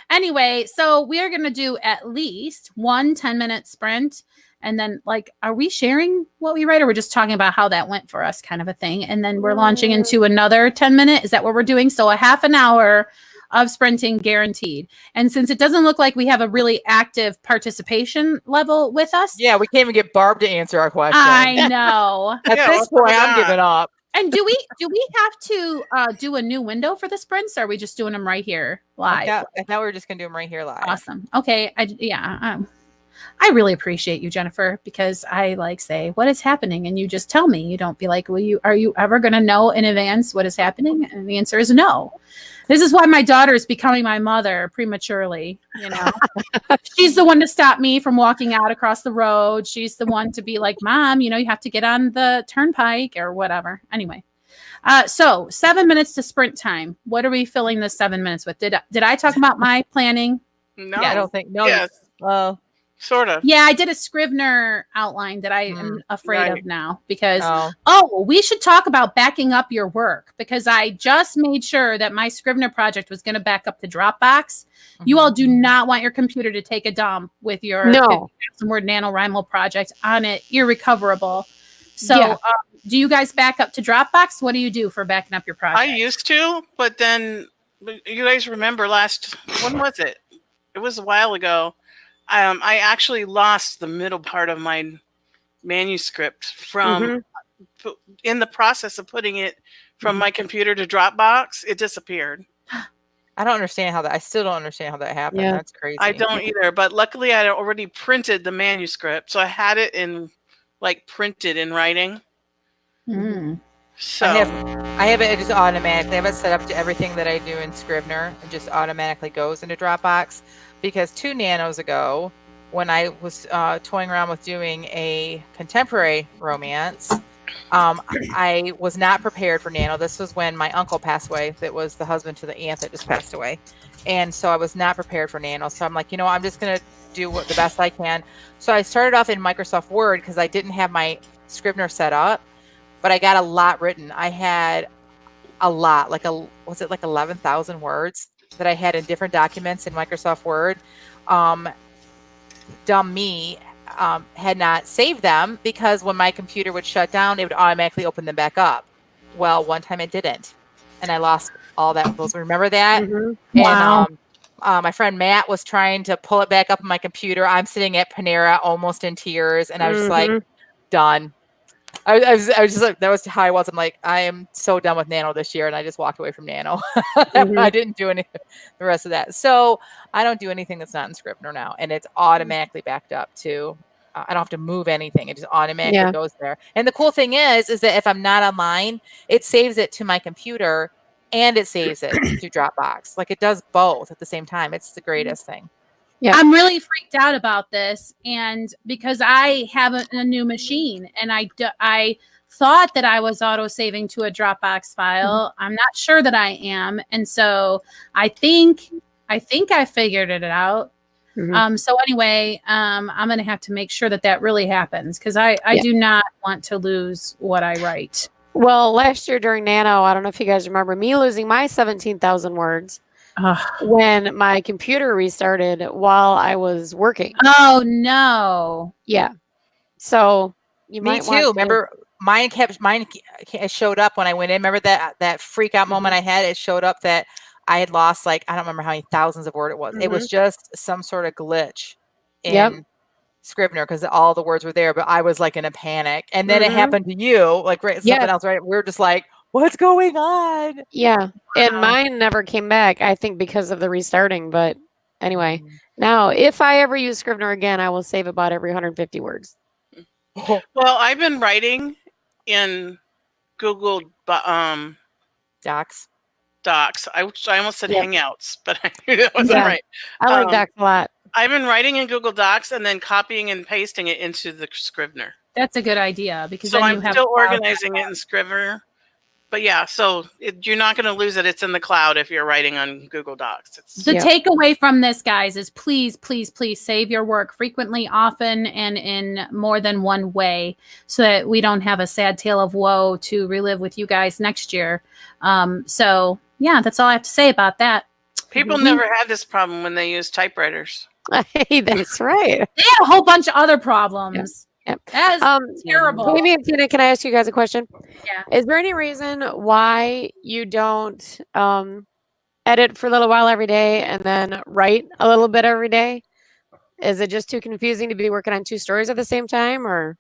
Anyway, so we are going to do at least one 10-minute sprint. And then, like, are we sharing what we write, or we're just talking about how that went for us, kind of a thing? And then we're launching into another 10-minute. Is that what we're doing? So a half an hour of sprinting guaranteed. And since it doesn't look like we have a really active participation level with us. Yeah, we can't even get Barb to answer our question. I know. At this point, I'm giving up. And do we have to do a new window for the sprints, or are we just doing them right here live? I thought we were just going to do them right here live. Awesome. Okay. I really appreciate you, Jennifer, because I say, what is happening? And you just tell me. You don't be like, are you ever going to know in advance what is happening? And the answer is no. This is why my daughter is becoming my mother prematurely. You know, she's the one to stop me from walking out across the road. She's the one to be like, Mom, you have to get on the turnpike or whatever. Anyway. So 7 minutes to sprint time. What are we filling this 7 minutes with? Did I talk about my planning? No. Yeah, I don't think. No. Yes. Sort of. Yeah, I did a Scrivener outline that I am afraid of now because, we should talk about backing up your work, because I just made sure that my Scrivener project was going to back up to Dropbox. Mm-hmm. You all do not want your computer to take a dump with your word NaNoWriMo project on it, irrecoverable. So do you guys back up to Dropbox? What do you do for backing up your project? I used to, but then you guys remember when was it? It was a while ago. I actually lost the middle part of my manuscript from in the process of putting it from my computer to Dropbox. It disappeared. I don't understand I still don't understand how that happened. Yeah. That's crazy. I don't either. But luckily, I had already printed the manuscript, so I had it printed in writing. Mm. So I have it just automatically. I have it set up to everything that I do in Scrivener. It just automatically goes into Dropbox. Because 2 nanos ago, when I was toying around with doing a contemporary romance, I was not prepared for Nano. This was when my uncle passed away. That was the husband to the aunt that just passed away. And so I was not prepared for Nano. So I'm like, I'm just going to do the best I can. So I started off in Microsoft Word because I didn't have my Scrivener set up, but I got a lot written. I had a lot, was it 11,000 words that I had in different documents in Microsoft Word. Dumb me had not saved them because when my computer would shut down, it would automatically open them back up. Well, one time it didn't, and I lost all that. Remember that? Mm-hmm. Wow. And my friend Matt was trying to pull it back up on my computer. I'm sitting at Panera almost in tears, and I was just like, done. I was just like, that was how I was. I'm like, I am so done with Nano this year, and I just walked away from Nano. I didn't do any the rest of that. So I don't do anything that's not in Scrivener now, and it's automatically backed up to. I don't have to move anything; it just automatically goes there. And the cool thing is that if I'm not online, it saves it to my computer, and it saves it to Dropbox. Like it does both at the same time. It's the greatest thing. Yeah. I'm really freaked out about this, and because I have a new machine, and I thought that I was auto saving to a Dropbox file. I'm not sure that I am, and so I think I figured it out. So anyway, I'm going to have to make sure that really happens, because I do not want to lose what I write. Well, last year during Nano, I don't know if you guys remember me losing my 17,000 words. When my computer restarted while I was working. Oh no! Yeah, so you Me might too. want to... Remember, mine showed up when I went in. Remember that freak out moment I had? It showed up that I had lost, like, I don't remember how many thousands of words it was. It was just some sort of glitch in Scrivener, because all the words were there, but I was like in a panic. And then it happened to you, like something else, right? We're just like, what's going on? Yeah. And mine never came back, I think, because of the restarting. But anyway, now if I ever use Scrivener again, I will save about every 150 words. Well, I've been writing in Google Docs. I almost said Hangouts, but I knew that wasn't right. I like Docs a lot. I've been writing in Google Docs and then copying and pasting it into the Scrivener. That's a good idea, because so then I'm still organizing it in Scrivener. But yeah, so you're not going to lose it. It's in the cloud if you're writing on Google Docs. The takeaway from this, guys, is please, please, please save your work frequently, often, and in more than one way, so that we don't have a sad tale of woe to relive with you guys next year. So yeah, that's all I have to say about that. People never had this problem when they used typewriters. Hey, that's right. They had a whole bunch of other problems. That's terrible. Amy and Tina, can I ask you guys a question? Yeah. Is there any reason why you don't edit for a little while every day and then write a little bit every day? Is it just too confusing to be working on 2 stories at the same time, or?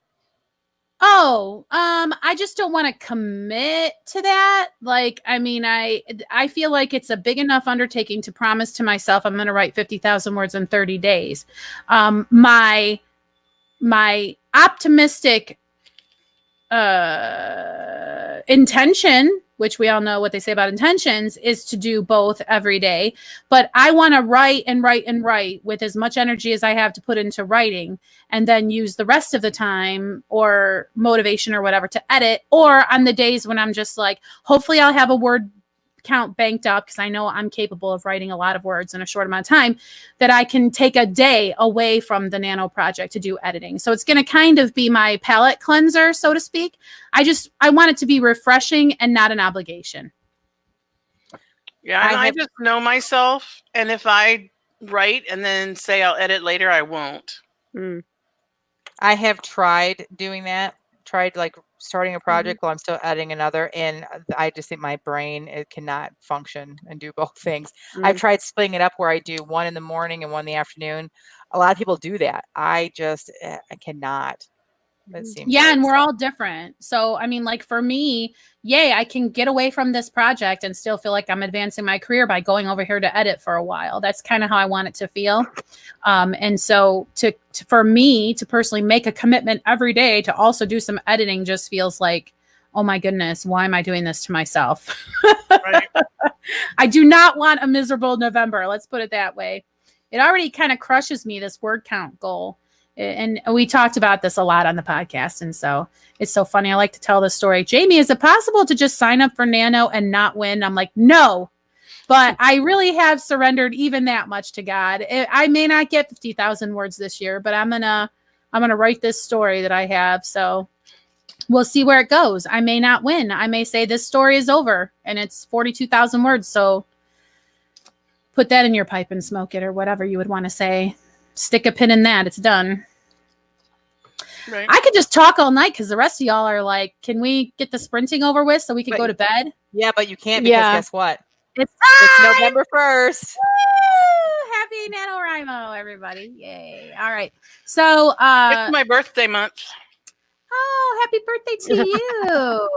I just don't want to commit to that. Like, I mean, I feel like it's a big enough undertaking to promise to myself I'm going to write 50,000 words in 30 days. My optimistic intention, which we all know what they say about intentions, is to do both every day. But I want to write and write and write with as much energy as I have to put into writing, and then use the rest of the time or motivation or whatever to edit. Or on the days when I'm just like, hopefully I'll have a word count banked up, because I know I'm capable of writing a lot of words in a short amount of time, that I can take a day away from the Nano project to do editing. So it's going to kind of be my palate cleanser, so to speak. I want it to be refreshing and not an obligation. Yeah, I just know myself, and if I write and then say I'll edit later, I won't. I have tried doing that. Tried like starting a project while I'm still editing another, and I just think my brain cannot function and do both things. I've tried splitting it up where I do one in the morning and one in the afternoon. A lot of people do that. I cannot. That seems and we're all different. So I mean, like for me, I can get away from this project and still feel like I'm advancing my career by going over here to edit for a while. That's kind of how I want it to feel. And so for me to personally make a commitment every day to also do some editing just feels like, oh my goodness, why am I doing this to myself? Right. I do not want a miserable November. Let's put it that way. It already kind of crushes me, this word count goal. And we talked about this a lot on the podcast. And so it's so funny. I like to tell the story. Jamie, is it possible to just sign up for Nano and not win? I'm like, no, but I really have surrendered even that much to God. I may not get 50,000 words this year, but I'm going to write this story that I have. So we'll see where it goes. I may not win. I may say this story is over and it's 42,000 words. So put that in your pipe and smoke it, or whatever you would want to say. Stick a pin in that. It's done. Right. I could just talk all night, because the rest of y'all are like, can we get the sprinting over with so we can go to bed? Yeah, but you can't, because guess what? It's November 1st. Woo! Happy NaNoWriMo, everybody. Yay. All right. So it's my birthday month. Oh, happy birthday to you.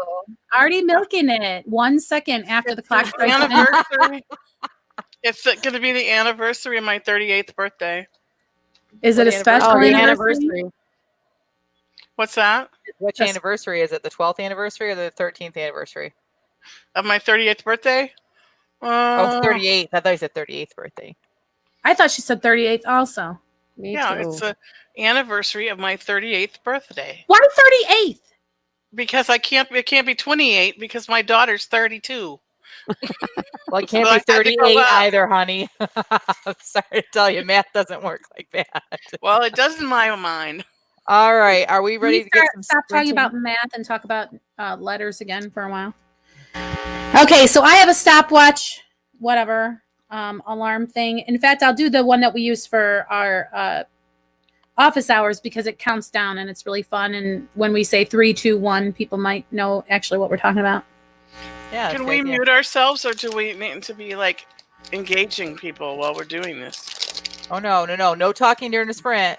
Already milking it. 1 second after the clock strikes. Anniversary. It's going to be the anniversary of my 38th birthday. Is it a special anniversary? What's that? Which anniversary is it? The 12th anniversary or the 13th anniversary? Of my 38th birthday? 38th. I thought you said 38th birthday. I thought she said 38th also. Me yeah, too. It's the anniversary of my 38th birthday. Why 38th? Because it can't be 28 because my daughter's 32. Well, it can't be 38 either, honey. I'm sorry to tell you, math doesn't work like that. Well, it does in my mind. All right, are we ready to get some stop talking sprinting? about math and talk about letters again for a while? Okay, so I have a stopwatch, whatever, alarm thing. In fact, I'll do the one that we use for our office hours because it counts down and it's really fun. And when we say 3, 2, 1, people might know actually what we're talking about. Yeah. Can we mute ourselves, or do we need to be like engaging people while we're doing this? Oh no talking during the sprint.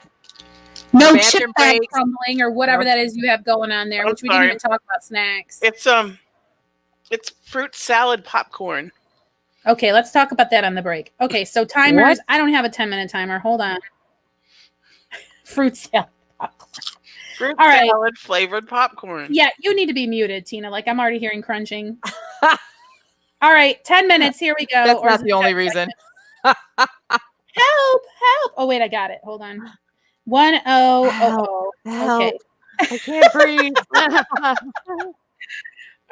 No chip bag crumbling or whatever that is you have going on there, which we didn't even talk about snacks. It's fruit salad popcorn. Okay, let's talk about that on the break. Okay, so timers. I don't have a 10-minute timer. Hold on. Fruit salad popcorn. Fruit salad flavored popcorn. Yeah, you need to be muted, Tina. Like I'm already hearing crunching. All right, 10 minutes. Here we go. That's not the only reason. Help! Oh wait, I got it. Hold on. 1000. Okay. I can't breathe.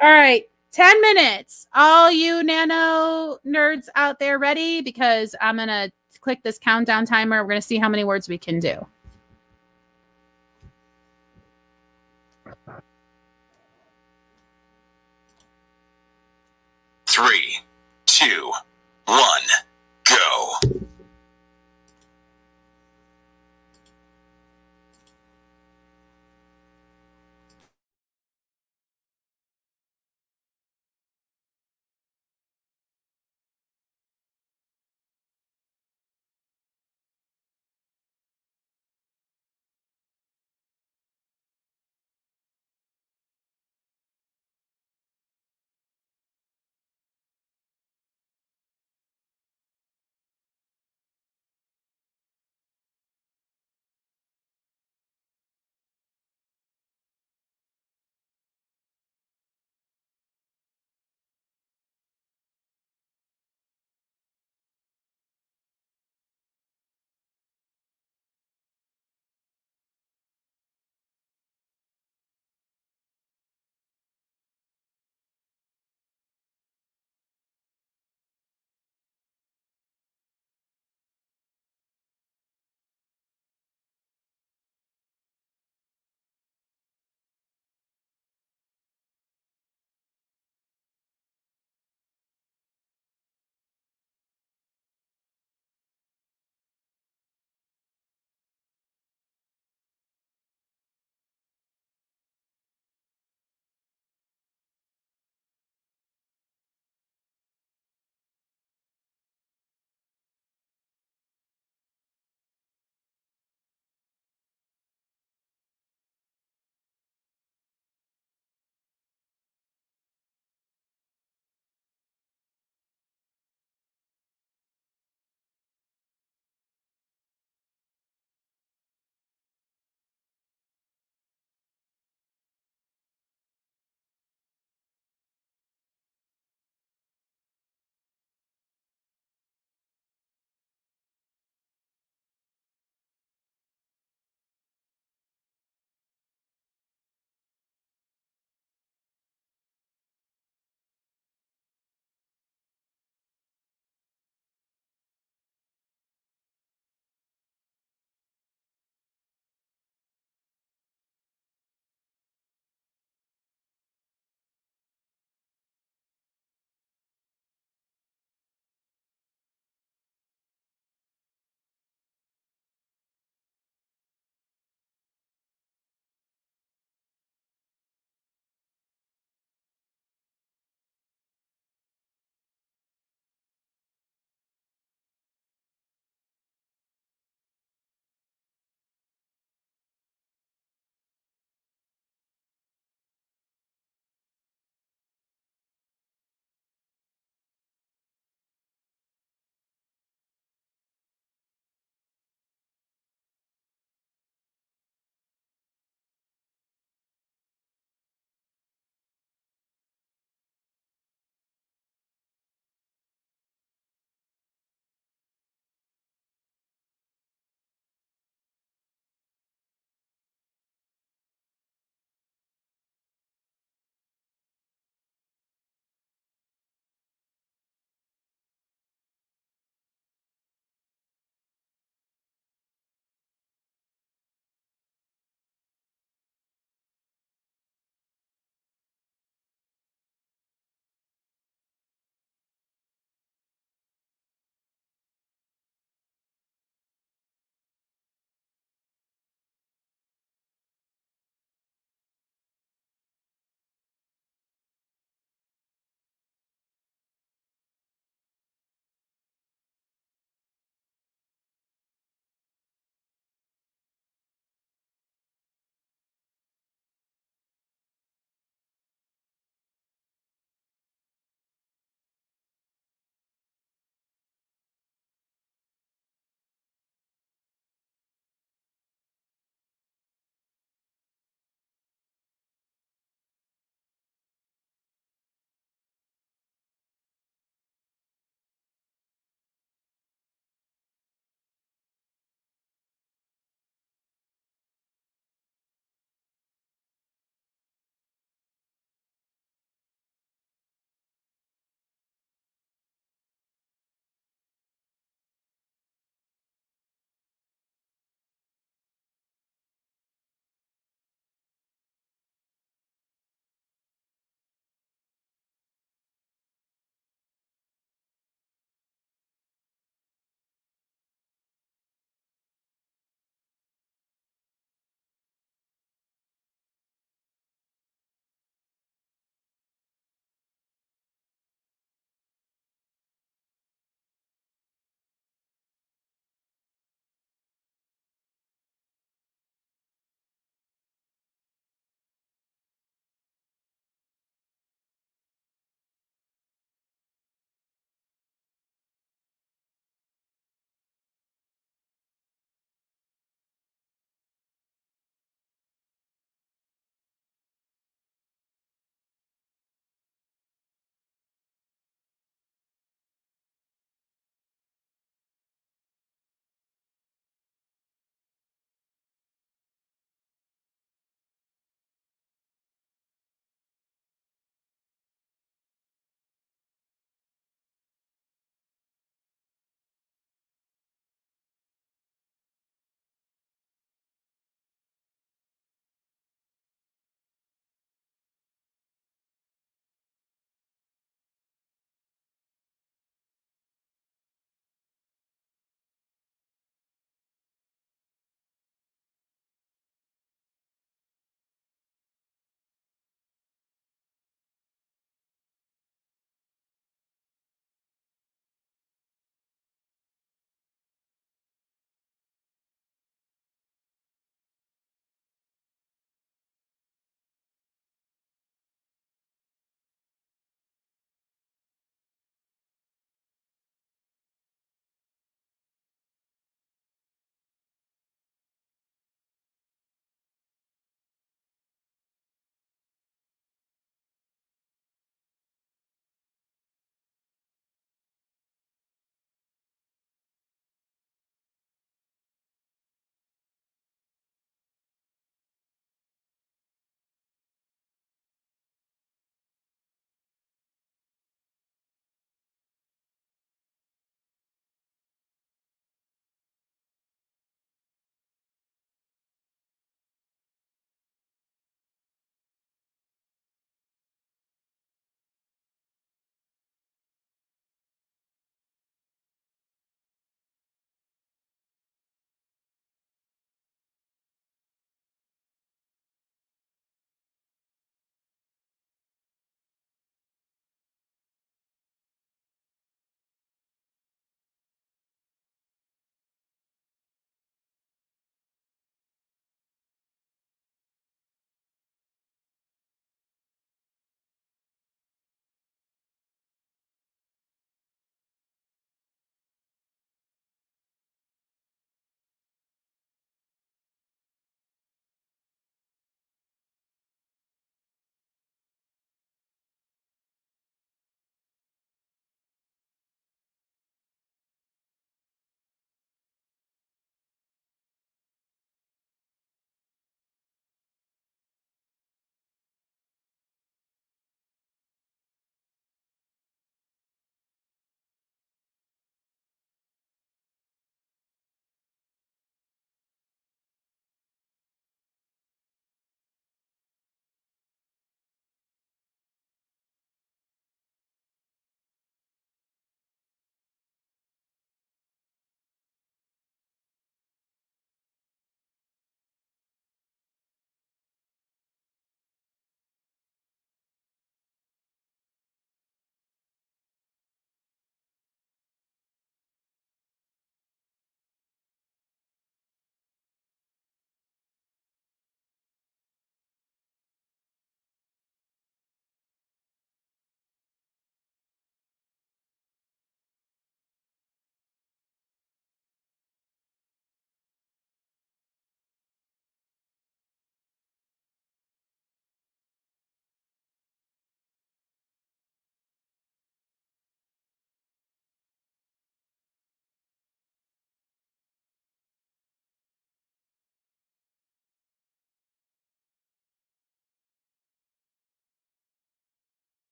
All right. 10 minutes. All you nano nerds out there ready? Because I'm going to click this countdown timer. We're going to see how many words we can do. Three, 2, 1, go.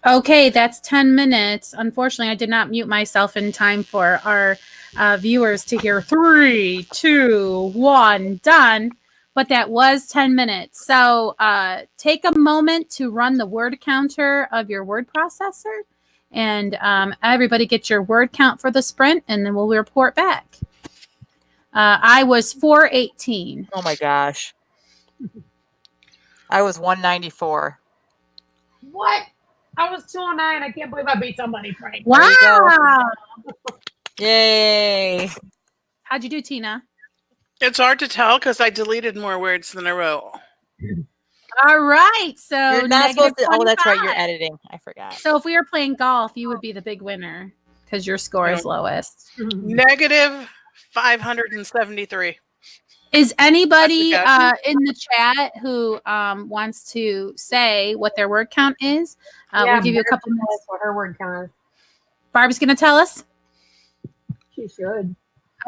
Okay, that's 10 minutes. Unfortunately, I did not mute myself in time for our viewers to hear 3, 2, 1, done. But that was 10 minutes. So take a moment to run the word counter of your word processor. And everybody get your word count for the sprint, and then we'll report back. I was 418. Oh my gosh. I was 194. What? I was 209. I can't believe I beat somebody, Frank. Wow. Yay. How'd you do, Tina? It's hard to tell because I deleted more words than I wrote. All right. So You're not supposed to. Oh, that's right. 25. You're editing. I forgot. So if we were playing golf, you would be the big winner because your score is lowest. Negative 573. Is anybody in the chat who wants to say what their word count is? We'll give you a couple minutes. What her word count is. Barb's going to tell us? She should.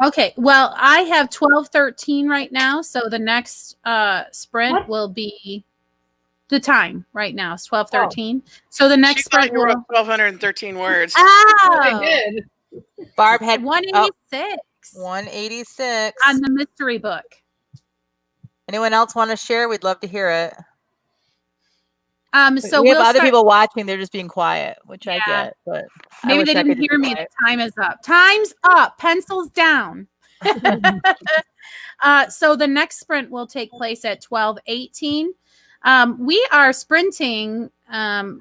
Okay. Well, I have 12:13 right now. So the next sprint will be the time right now. It's 12:13. So the next sprint will 1,213 words. Oh, I did. Barb had 186. 186 on the mystery book. Anyone else want to share? We'd love to hear it. So we have other people watching. They're just being quiet, which I get. But maybe they didn't hear me. The time is up. Time's up. Pencils down. So the next sprint will take place at 12:18. We are sprinting on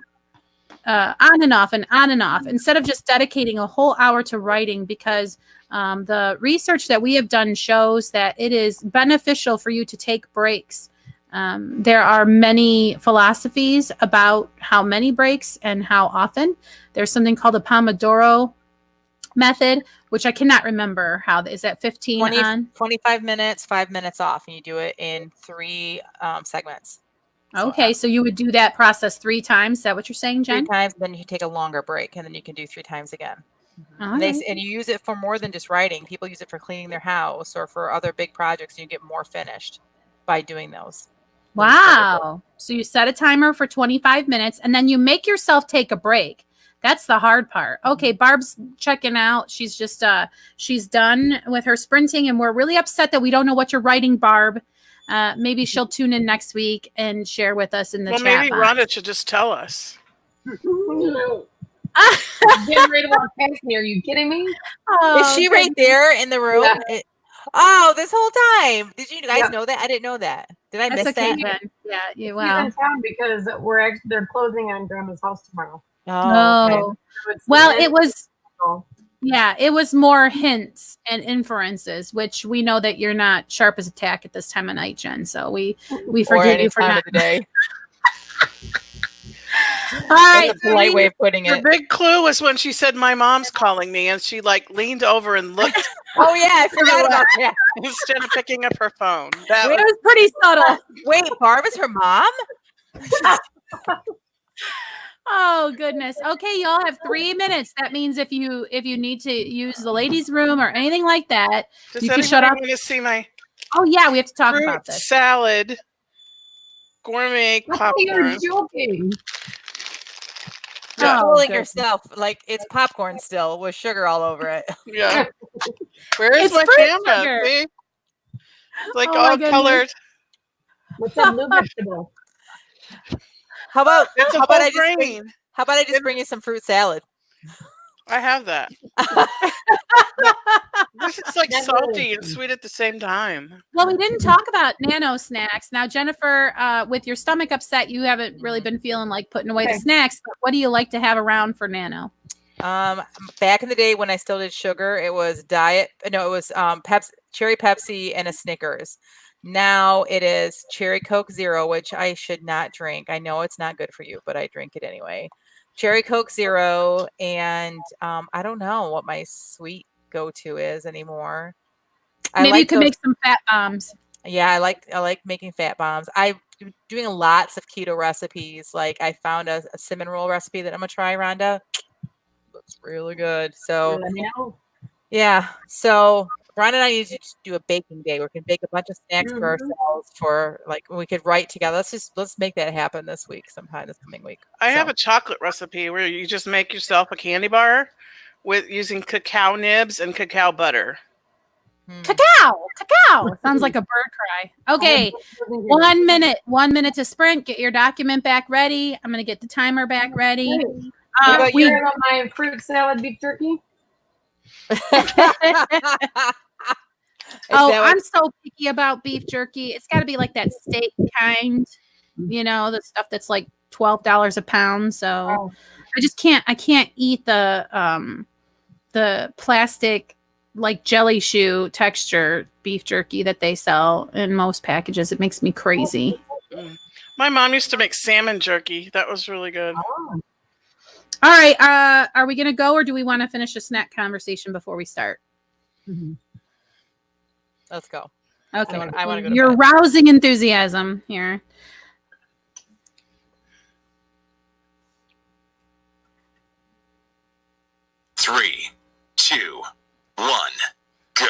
and off and on and off instead of just dedicating a whole hour to writing, because the research that we have done shows that it is beneficial for you to take breaks. There are many philosophies about how many breaks and how often. There's something called the Pomodoro method, which I cannot remember. How is that? 25 minutes, 5 minutes off, and you do it in 3 segments. Okay, so you would do that process 3 times. Is that what you're saying, Jen? 3 times, then you take a longer break, and then you can do 3 times again. And you use it for more than just writing. People use it for cleaning their house or for other big projects, and you get more finished by doing those. Wow. So you set a timer for 25 minutes, and then you make yourself take a break. That's the hard part. Okay, Barb's checking out. She's just she's done with her sprinting, and we're really upset that we don't know what you're writing, Barb. Maybe she'll tune in next week and share with us in the chat maybe box. Rhonda should just tell us. Getting ready to walk past me. Are you kidding me? Is she right there in the room? Yeah. This whole time. Did you guys know that? I didn't know that. Did I miss that? Then. Yeah, you will. She's in town because they're closing on Grandma's house tomorrow. Oh, okay. Well, it was. Yeah, it was more hints and inferences, which we know that you're not sharp as a tack at this time of night, Jen. So we forgive you for time not. Of the day. All right, that's a polite way of putting it. The big clue was when she said, "My mom's calling me," and she leaned over and looked. Oh yeah, I forgot about that. Instead of picking up her phone, it was pretty subtle. Wait, Barb is her mom? Oh goodness. Okay, y'all have 3 minutes. That means if you need to use the ladies' room or anything like that, you can shut off. To see my oh yeah, we have to talk about this. Salad, gourmet popcorn. You're joking. You're fooling yourself. Like it's popcorn still with sugar all over it. Yeah. Where is my camera? See? Like all colored. What's that blue vegetable? How about it's how about I just bring you some fruit salad? I have that. This is like salty and sweet at the same time. Well, we didn't talk about nano snacks. Now, Jennifer, with your stomach upset, you haven't really been feeling like putting away the snacks. But what do you like to have around for nano? Back in the day when I still did sugar, it was cherry Pepsi and a Snickers. Now it is cherry Coke Zero, which I should not drink. I know it's not good for you, but I drink it anyway. Cherry Coke Zero, and I don't know what my sweet go-to is anymore. Maybe you could make some fat bombs. Yeah, I like making fat bombs. I'm doing lots of keto recipes. Like I found a cinnamon roll recipe that I'm gonna try, Rhonda. Looks really good. So yeah. So Brian and I need to do a baking day where we can bake a bunch of snacks for ourselves for like we could write together. Let's make that happen this week sometime this coming week. I have a chocolate recipe where you just make yourself a candy bar with using cacao nibs and cacao butter. Cacao. Sounds like a bird cry. Okay. 1 minute. 1 minute to sprint. Get your document back ready. I'm going to get the timer back ready. You got my fruit salad beef jerky? I'm so picky about beef jerky. It's got to be like that steak kind, the stuff that's like $12 a pound. So I just can't. I can't eat the plastic like jelly shoe texture beef jerky that they sell in most packages. It makes me crazy. My mom used to make salmon jerky. That was really good. All right. Are we going to go or do we want to finish a snack conversation before we start? Let's go. Okay. I want to go. You're rousing enthusiasm here. Three, 2, 1, go.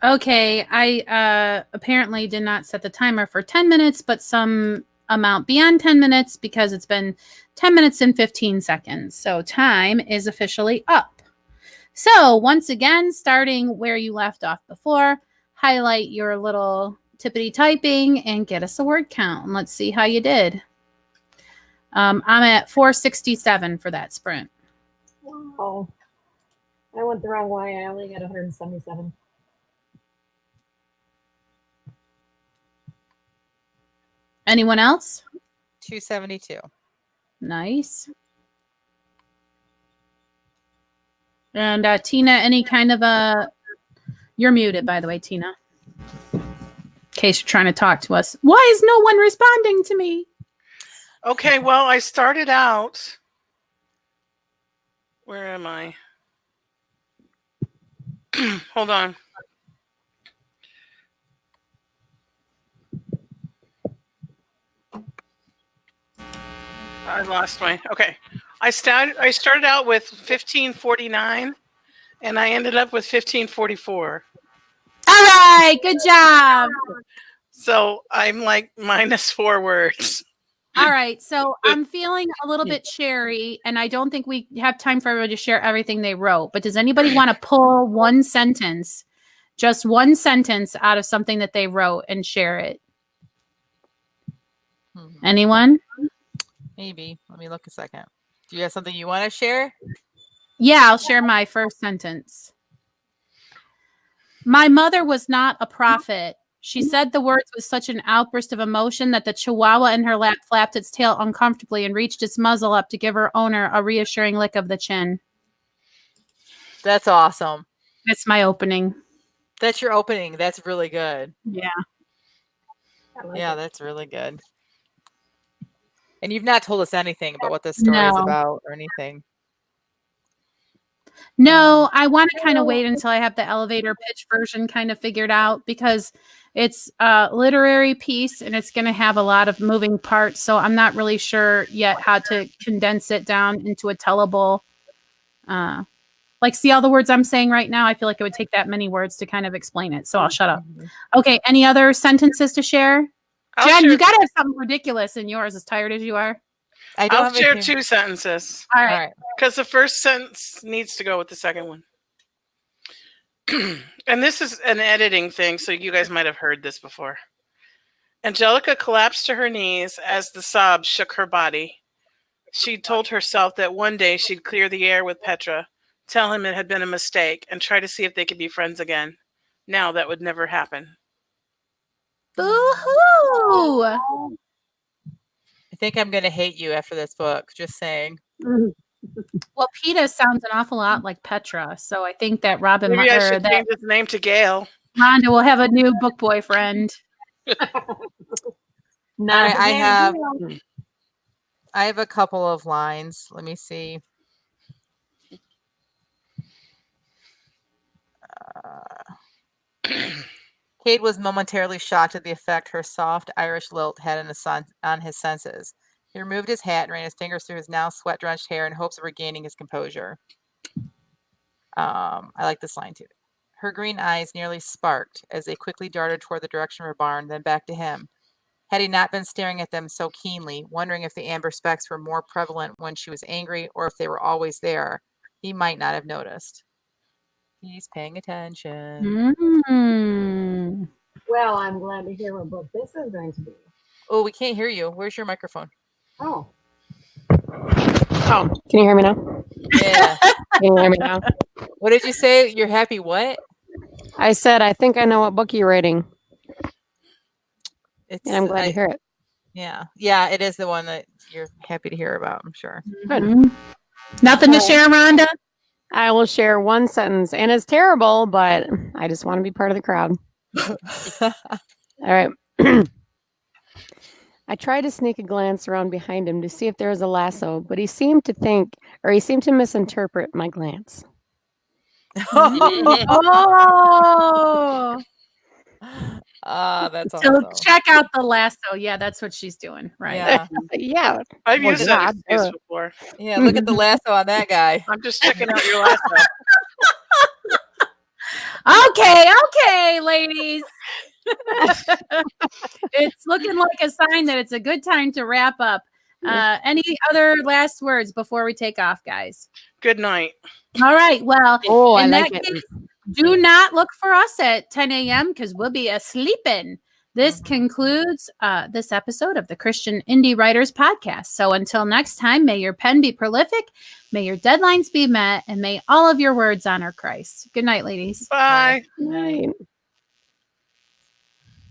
Okay, I apparently did not set the timer for 10 minutes, but some amount beyond 10 minutes because it's been 10 minutes and 15 seconds. So time is officially up. So once again, starting where you left off before, highlight your little tippity typing and get us a word count. And let's see how you did. I'm at 467 for that sprint. Wow. I went the wrong way. I only got 177. Anyone else? 272. Nice. And Tina, any kind of a... You're muted, by the way, Tina. In case you're trying to talk to us. Why is no one responding to me? Okay, well, I started out... Where am I? Hold on. I lost my... Okay. I started out with 1549, and I ended up with 1544. All right, good job. So I'm like -4 words. All right, so I'm feeling a little bit cherry, and I don't think we have time for everybody to share everything they wrote. But does anybody want to pull one sentence, just one sentence out of something that they wrote and share it? Anyone? Maybe. Let me look a second. Do you have something you want to share? Yeah, I'll share my first sentence. My mother was not a prophet. She said the words with such an outburst of emotion that the chihuahua in her lap flapped its tail uncomfortably and reached its muzzle up to give her owner a reassuring lick of the chin. That's awesome. That's my opening. That's your opening. That's really good. Yeah. Yeah, that's really good. And you've not told us anything about what this story is about or anything. No, I want to kind of wait until I have the elevator pitch version kind of figured out because it's a literary piece and it's going to have a lot of moving parts. So I'm not really sure yet how to condense it down into a tellable. Like, see all the words I'm saying right now? I feel like it would take that many words to kind of explain it. So I'll shut up. Okay. Any other sentences to share? Jen, you got to have something ridiculous in yours, as tired as you are. I'll share 2 sentences. All right. Because the first sentence needs to go with the second one. And this is an editing thing, so you guys might have heard this before. Angelica collapsed to her knees as the sobs shook her body. She told herself that one day she'd clear the air with Petra, tell him it had been a mistake, and try to see if they could be friends again. Now that would never happen. Boo-hoo! I think I'm going to hate you after this book, just saying. Well, Peta sounds an awful lot like Petra, so I think that Robin... Maybe I should change his name to Gail. Rhonda will have a new book boyfriend. I have a couple of lines. Let me see. Kate was momentarily shocked at the effect her soft Irish lilt had on his senses. He removed his hat and ran his fingers through his now sweat-drenched hair in hopes of regaining his composure. I like this line too. Her green eyes nearly sparked as they quickly darted toward the direction of her barn, then back to him. Had he not been staring at them so keenly, wondering if the amber specks were more prevalent when she was angry or if they were always there, he might not have noticed. He's paying attention. Mm. Well, I'm glad to hear what book this is going to be. Oh, we can't hear you. Where's your microphone? Oh. Oh, can you hear me now? Yeah. Can you hear me now? What did you say? You're happy what? I said, I think I know what book you're reading. And I'm glad to hear it. Yeah. Yeah, it is the one that you're happy to hear about, I'm sure. Mm-hmm. Nothing to share, Rhonda? I will share one sentence, and it's terrible, but I just want to be part of the crowd. All right. I tried to sneak a glance around behind him to see if there was a lasso, but he seemed to misinterpret my glance. Oh! That's so awesome. Check out the lasso. Yeah, that's what she's doing, right? Yeah. Yeah. I've used that excuse before. Yeah, look at the lasso on that guy. I'm just checking out your lasso. Okay, ladies. It's looking like a sign that it's a good time to wrap up. Any other last words before we take off, guys? Good night. All right. Well, I in like that it. case, do not look for us at 10 a.m. because we'll be asleeping. This concludes this episode of the Christian Indie Writers Podcast. So until next time, may your pen be prolific, may your deadlines be met, and may all of your words honor Christ. Good night, ladies. Bye. Right.